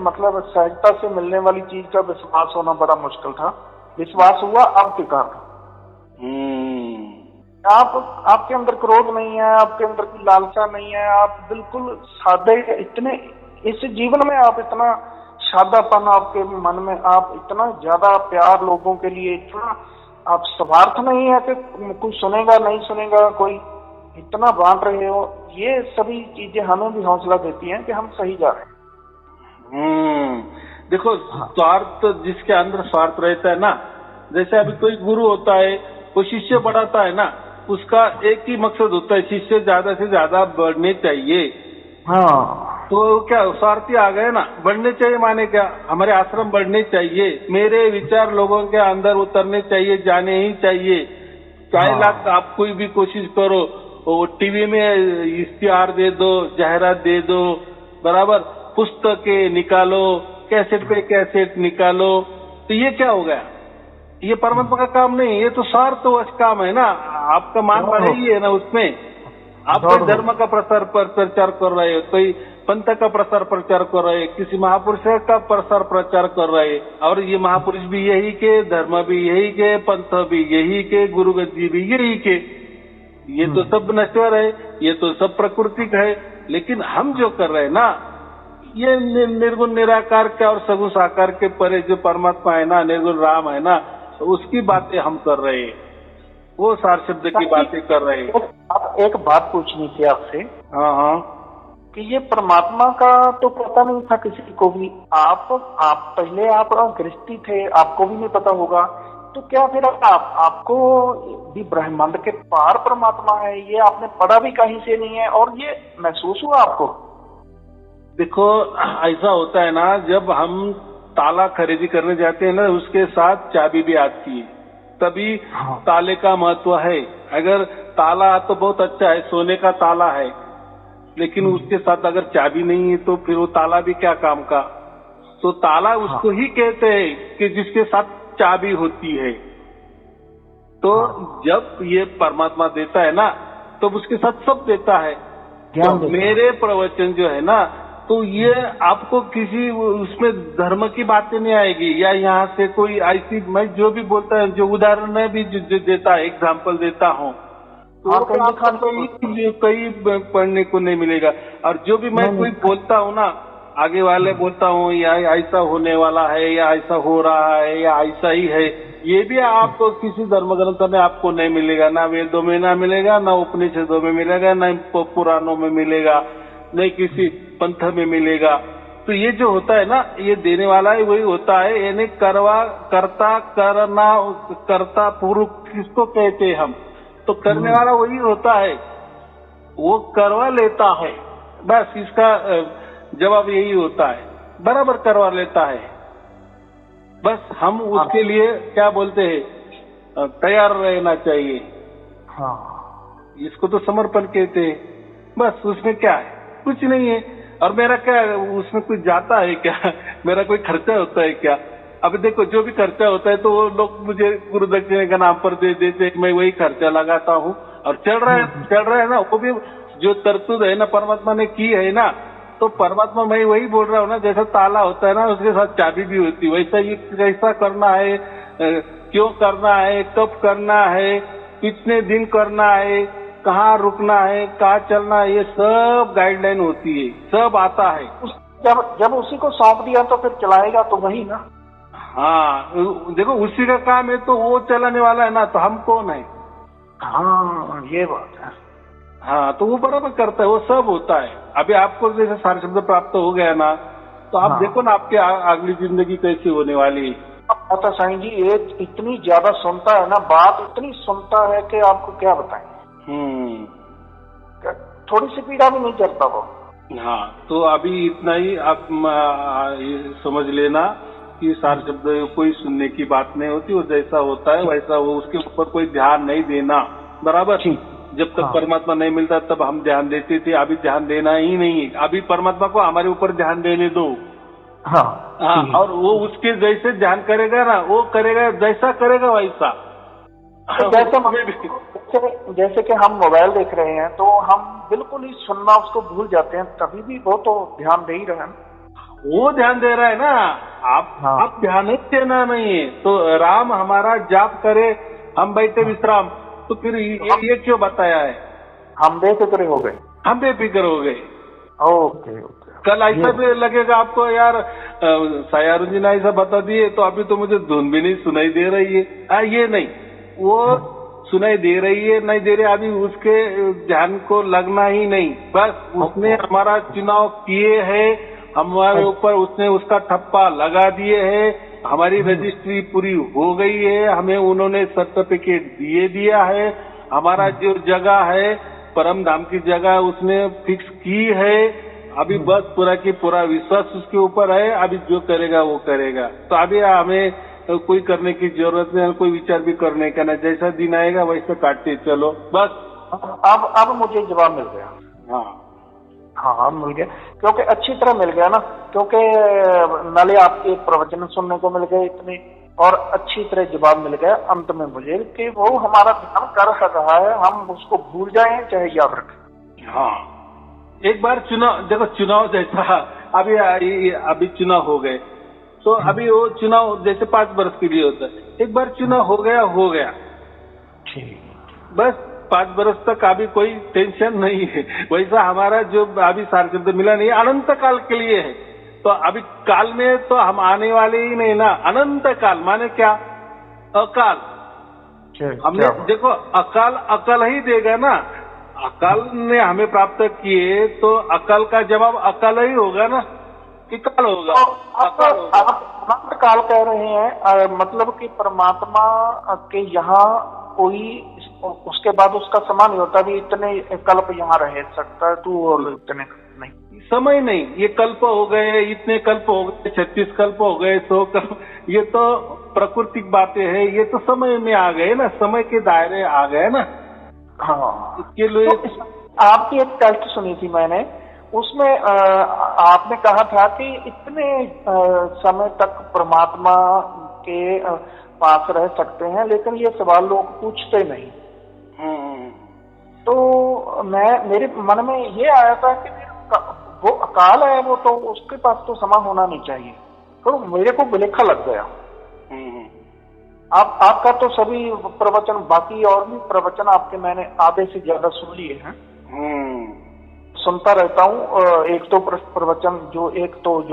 Speaker 1: मतलब सहजता से मिलने वाली चीज का विश्वास होना बड़ा मुश्किल था। विश्वास हुआ अब के कारण। आपके अंदर क्रोध नहीं है, आपके अंदर कोई लालसा नहीं है, आप बिल्कुल सादे, इतने इस जीवन में आप इतना सादापन आपके मन में, आप इतना ज्यादा प्यार लोगों के लिए, इतना आप स्वार्थ नहीं है कि कोई सुनेगा नहीं सुनेगा, कोई इतना बांट रहे हो। ये सभी चीजें हमें भी हौसला देती हैं कि हम सही जा रहे हैं।
Speaker 2: देखो, स्वार्थ जिसके अंदर स्वार्थ रहता है ना, जैसे अभी कोई गुरु होता है, कोई शिष्य बढ़ाता है ना, उसका एक ही मकसद होता है, शिष्य ज्यादा से ज्यादा बढ़ने चाहिए। तो क्या स्वार्थी आ गए ना, बढ़ने चाहिए माने क्या, हमारे आश्रम बढ़ने चाहिए, मेरे विचार लोगों के अंदर उतरने चाहिए, जाने ही चाहिए। चाहे लाख आप कोई भी कोशिश करो, वो टीवी में इश्तिहार दे दो, जाहिरात दे दो, बराबर, पुस्तकें निकालो, कैसेट पे कैसेट निकालो, तो ये क्या हो गया? ये परमात्मा का काम नहीं, ये तो स्वार्थवश काम है ना। आपका मान बढ़े ही है ना उसमें। आप कोई धर्म का प्रचार कर रहे हो, कोई पंथ का प्रसार प्रचार कर रहे, किसी महापुरुष का प्रसार प्रचार कर रहे, और ये महापुरुष भी यही के, धर्म भी यही के, पंथ भी यही के, गुरुगद्दी भी यही के। ये तो सब नश्वर है, ये तो सब प्राकृतिक है। लेकिन हम जो कर रहे हैं ना, ये निर्गुण निराकार के और सगुण साकार के परे जो परमात्मा है ना, निर्गुण राम है ना, तो उसकी बातें हम कर रहे हैं, वो सार शब्द की बातें कर रहे हैं।
Speaker 1: आप एक बात पूछनी थी आपसे।
Speaker 2: हाँ,
Speaker 1: कि ये परमात्मा का तो पता नहीं था किसी को भी। आप पहले आप गृहस्थी थे, आपको भी नहीं पता होगा, तो क्या फिर आपको भी ब्रह्मांड के पार परमात्मा है, ये आपने पढ़ा भी कहीं से नहीं है और ये महसूस हुआ आपको?
Speaker 2: देखो, ऐसा होता है ना, जब हम ताला खरीदी करने जाते हैं ना, उसके साथ चाबी भी आती है, तभी ताले का महत्व है। अगर ताला तो बहुत अच्छा है, सोने का ताला है, लेकिन उसके साथ अगर चाबी नहीं है तो फिर वो ताला भी क्या काम का। तो ताला उसको ही कहते हैं कि जिसके साथ चाबी होती है। तो जब ये परमात्मा देता है ना, तो उसके साथ सब देता है। तो मेरे प्रवचन जो है ना, तो ये आपको किसी उसमें धर्म की बातें नहीं आएगी, या यहाँ से कोई ऐसी, मैं जो भी बोलता है, जो उदाहरण मैं भी जो देता है, एग्जाम्पल देता हूँ, तो कहीं पढ़ने को नहीं मिलेगा। और जो भी मैं कोई बोलता हूँ ना, आगे वाले बोलता हूँ, या ऐसा होने वाला है, या ऐसा हो रहा है, या ऐसा ही है, ये भी आपको किसी धर्म ग्रंथ में आपको नहीं मिलेगा। ना वेदों में ना मिलेगा, ना उपनिषदों में मिलेगा, ना पुराणों में मिलेगा, नहीं किसी पंथ में मिलेगा। तो ये जो होता है ना, ये देने वाला ही वही होता है। यानी करता पुरुष किसको कहते हैं हम, तो करने वाला वही होता है, वो करवा लेता है। बस इसका जवाब यही होता है, बराबर करवा लेता है। बस हम उसके लिए क्या बोलते हैं, तैयार रहना चाहिए। इसको तो समर्पण कहते हैं। बस उसमें क्या है, कुछ नहीं है। और मेरा क्या उसमें कुछ जाता है क्या, मेरा कोई खर्चा होता है क्या? अब देखो, जो भी खर्चा होता है तो वो लोग मुझे गुरु दक्षिणे का नाम पर दे देते, मैं वही खर्चा लगाता हूँ और चल रहा है ना। वो भी जो तरतूद है ना परमात्मा ने की है ना, तो परमात्मा, मैं वही बोल रहा हूँ ना, जैसा ताला होता है ना, उसके साथ चाबी भी होती है, वैसा ये कैसा करना है, क्यों करना है, कब करना है, कितने दिन करना है, कहाँ रुकना है, कहाँ चलना है, ये सब गाइडलाइन होती है, सब आता है।
Speaker 1: जब उसी को सौंप दिया तो फिर चलाएगा तो वही ना।
Speaker 2: हाँ, देखो, उसी का काम है तो वो चलाने वाला है ना, तो हम कौन है?
Speaker 1: हाँ, ये बात है।
Speaker 2: हाँ, तो वो बराबर करता है, वो सब होता है। अभी आपको जैसे सारे शब्द प्राप्त हो गया ना, तो आप देखो ना आपकी अगली जिंदगी कैसी होने वाली है।
Speaker 1: आता साईं जी, ये इतनी ज्यादा सुनता है ना, बात इतनी सुनता है कि आपको क्या बताएं। थोड़ी सी पीड़ा भी नहीं करता वो।
Speaker 2: हाँ, तो अभी इतना ही आप समझ लेना कि सार शब्द कोई सुनने की बात नहीं होती, वो जैसा होता है वैसा, वो उसके ऊपर कोई ध्यान नहीं देना, बराबर। जब तक परमात्मा नहीं मिलता तब हम ध्यान देते थे, अभी ध्यान देना ही नहीं है। अभी परमात्मा को हमारे ऊपर ध्यान देने दो। हाँ, और वो उसके जैसे ध्यान करेगा ना, वो करेगा, जैसा करेगा वैसा।
Speaker 1: तो जैसे कि हम मोबाइल देख रहे हैं तो हम बिल्कुल ही सुनना उसको भूल जाते हैं, तभी भी वो तो ध्यान दे ही रहे हैं।
Speaker 2: वो ध्यान दे रहा है ना, आप ध्यान ही देना नहीं है। तो राम हमारा जाप करे, हम बैठे विश्राम, तो फिर ये क्यों बताया है?
Speaker 1: हम बेफिक्र हो गए,
Speaker 2: हम बेफिक्र हो गए।
Speaker 1: Okay okay.
Speaker 2: कल ऐसा भी लगेगा आपको, यार सायारुण जी ने ऐसा बता दिए तो अभी तो मुझे धुन भी नहीं सुनाई दे रही है। ये नहीं, वो सुनाई दे रही है नहीं दे रही, अभी उसके ध्यान को लगना ही नहीं। बस उसने हमारा चुनाव किए है, हमारे ऊपर उसने उसका ठप्पा लगा दिए है, हमारी रजिस्ट्री पूरी हो गई है, हमें उन्होंने सर्टिफिकेट दिया है, हमारा जो जगह है परम धाम की जगह उसने फिक्स की है। अभी बस पूरा की पूरा विश्वास उसके ऊपर है, अभी जो करेगा वो करेगा। तो अभी हमें कोई करने की जरूरत नहीं, कोई विचार भी करने का ना, जैसा दिन आएगा वैसे काटते चलो बस।
Speaker 1: अब मुझे जवाब मिल गया। हाँ मिल गया, क्योंकि अच्छी तरह मिल गया ना, क्योंकि नाले आपके प्रवचन सुनने को मिल गए इतने, और अच्छी तरह जवाब मिल गया अंत में मुझे कि वो हमारा ध्यान कर रहा है, हम उसको भूल जाएं चाहे याद रखें।
Speaker 2: हाँ, एक बार चुनाव देखो, चुनाव जैसा अभी चुनाव हो गए, तो अभी वो चुनाव जैसे 5 वर्ष के लिए होता है, एक बार चुनाव हो गया बस 5 वर्ष तक अभी कोई टेंशन नहीं है। वैसा हमारा जो अभी सार शब्द मिला नहीं, अनंत काल के लिए है। तो अभी काल में तो हम आने वाले ही नहीं ना, अनंत काल माने क्या? अकाल। हमने देखो अकाल ही देगा ना, अकाल ने हमें प्राप्त किए तो अकाल का जवाब अकाल ही होगा ना, कि काल होगा?
Speaker 1: आप काल कह रहे हैं, मतलब कि परमात्मा के यहाँ कोई उसके बाद उसका समय नहीं होता भी इतने कल्प यहाँ रह सकता है तू, और इतने नहीं,
Speaker 2: समय नहीं, ये कल्प हो गए, इतने कल्प हो गए, 36 कल्प हो गए, 100 कल्प, ये तो प्राकृतिक बातें हैं, ये तो समय में आ गए ना, समय के दायरे आ गए ना।
Speaker 1: हाँ,
Speaker 2: इसके लिए
Speaker 1: तो आपकी एक टेस्ट सुनी थी मैंने, उसमें आपने कहा था कि इतने समय तक परमात्मा के पास रह सकते हैं, लेकिन ये सवाल लोग पूछते नहीं। तो मेरे मन में ये आया था कि वो अकाल है, वो तो उसके पास तो समय होना नहीं चाहिए, तो मेरे को विलेखा लग गया। आपका तो सभी प्रवचन, बाकी और भी प्रवचन आपके मैंने आधे से ज्यादा सुन लिए हैं, सुनता रहता हूँ। एक तो प्रवचन जो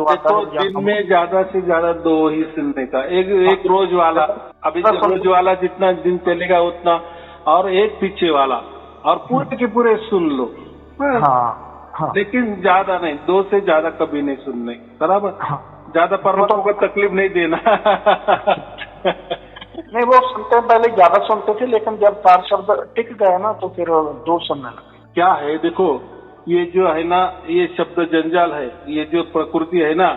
Speaker 1: आता है
Speaker 2: दिन में ज्यादा से ज्यादा 2 ही सुनने का, एक रोज वाला, अभी रोज वाला जितना दिन चलेगा उतना, और एक पीछे वाला, और पूरे के पूरे सुन लो।
Speaker 1: हाँ।
Speaker 2: लेकिन ज्यादा नहीं, 2 से ज्यादा कभी नहीं सुनने, बराबर? ज्यादा परमात्मा को तकलीफ नहीं देना।
Speaker 1: नहीं, वो सुनते पहले ज्यादा सुनते थे, लेकिन जब 4 शब्द टिक गए ना तो फिर 2 सुनने लगे।
Speaker 2: क्या है देखो, ये जो है ना, ये शब्द जंजाल है, ये जो प्रकृति है ना,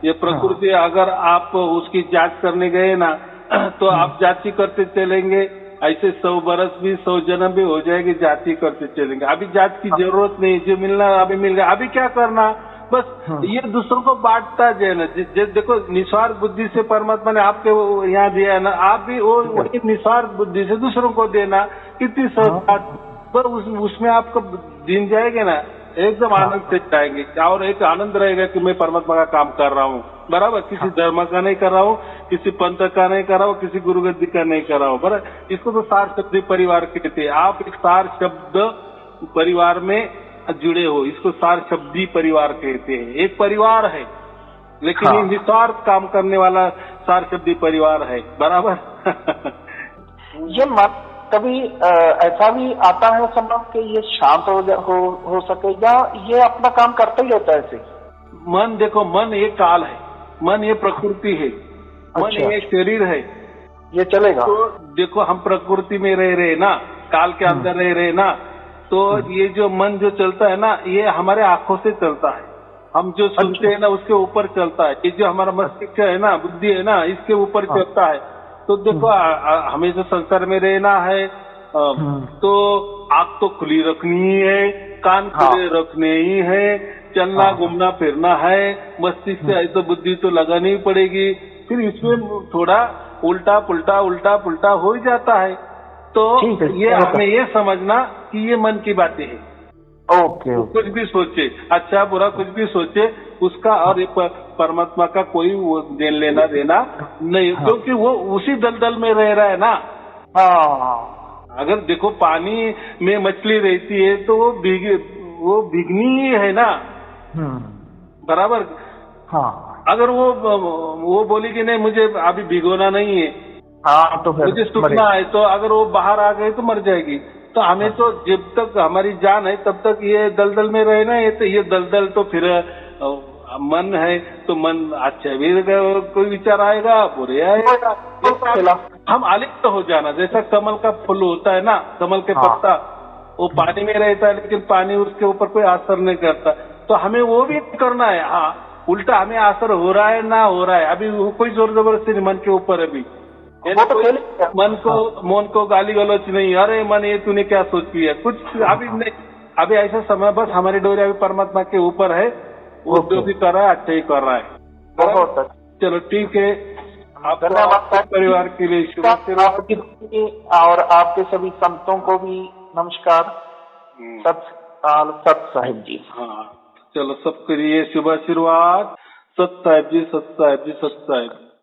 Speaker 2: ये प्रकृति अगर आप उसकी जांच करने गए ना तो आप जांच ही करते चलेंगे, ऐसे 100 बरस भी 100 जन्म भी हो जाएगी, जांच ही करते चलेंगे। अभी जांच की जरूरत नहीं, जो मिलना अभी मिल गया, अभी क्या करना, बस ये दूसरों को बांटता जाए ना। देखो, निस्वार्थ बुद्धि से परमात्मा ने आपके यहाँ दिया है ना, आप भी वही निस्वार्थ बुद्धि से दूसरों को देना, कितनी सहज, पर उसमें आपको दिन जाएंगे ना, एकदम आनंद से जाएंगे, और एक आनंद रहेगा कि मैं परमात्मा का काम कर रहा हूँ, बराबर? किसी धर्म का नहीं कर रहा हूँ, किसी पंथ का नहीं कर रहा हूँ, किसी गुरु गद्दी का नहीं कर रहा हूँ, बराबर? इसको तो सार शब्दी परिवार कहते हैं। आप एक सार शब्द परिवार में जुड़े हो, इसको सार शब्दी परिवार कहते हैं। एक परिवार है, लेकिन ये निस्वार्थ काम करने वाला सार शब्दी परिवार है, बराबर?
Speaker 1: ये मत कभी ऐसा भी आता है समय कि ये शांत हो सके, या ये अपना काम करता ही रहता है ऐसे?
Speaker 2: मन देखो, मन ये काल है, मन ये प्रकृति है, मन ये शरीर है,
Speaker 1: ये चलेगा।
Speaker 2: तो देखो, हम प्रकृति में रह रहे ना, काल के अंदर रह रहे ना, तो ये जो मन जो चलता है ना, ये हमारे आंखों से चलता है, हम जो सुनते हैं ना उसके ऊपर चलता है, ये जो हमारा मस्तिष्क है ना, बुद्धि है ना, इसके ऊपर चलता है। तो देखो, हमें जो संसार में रहना है तो आँख तो खुली रखनी ही है, कान खुले रखने ही है, चलना घूमना फिरना है, मस्तिष्क से तो बुद्धि तो लगानी ही पड़ेगी। फिर इसमें थोड़ा उल्टा पुल्टा हो ही जाता है, तो
Speaker 4: ठीक है,
Speaker 2: ये हमें ये समझना कि ये मन की बातें है।
Speaker 4: Okay okay.
Speaker 2: कुछ भी सोचे, अच्छा बुरा कुछ भी सोचे, उसका और ये परमात्मा का कोई वो लेना देना नहीं,
Speaker 4: हाँ।
Speaker 2: क्योंकि वो उसी दलदल में रह रहा है ना।
Speaker 4: हाँ।
Speaker 2: अगर देखो पानी में मछली रहती है तो वो भीगनी ही है ना, बराबर।
Speaker 4: हाँ।
Speaker 2: अगर वो बोली कि नहीं मुझे अभी भिगोना नहीं है,
Speaker 4: हाँ तो फिर
Speaker 2: मुझे सूखना है, तो अगर वो बाहर आ गई तो मर जाएगी। तो हमें तो जब तक हमारी जान है तब तक ये दलदल में रहना है। तो ये दलदल तो फिर मन है तो मन अच्छा भी कोई विचार आएगा, बुरे आएगा। हम अलिप्त हो जाना, जैसा कमल का फूल होता है ना, कमल के पत्ता वो पानी में रहता है लेकिन पानी उसके ऊपर कोई असर नहीं करता। तो हमें वो भी करना है। हाँ, उल्टा हमें असर हो रहा है ना हो रहा है, अभी कोई जोर जबरदस्ती नहीं मन के ऊपर। अभी मन को गाली गलौच नहीं, अरे मन ये तूने क्या सोच लिया, कुछ अभी नहीं। अभी ऐसा समय बस हमारी डोरी अभी परमात्मा के ऊपर है, वो जो भी कर रहा है अच्छा ही कर रहा है।
Speaker 4: बहुत अच्छा।
Speaker 2: चलो ठीक है, आपके परिवार के लिए शुभ
Speaker 4: और आपके सभी संतों को भी नमस्कार। सत साहिब जी।
Speaker 2: हाँ चलो सबके लिए शुभ आशीर्वाद। सत साहिब जी, सत साहिब जी, सत साहिब।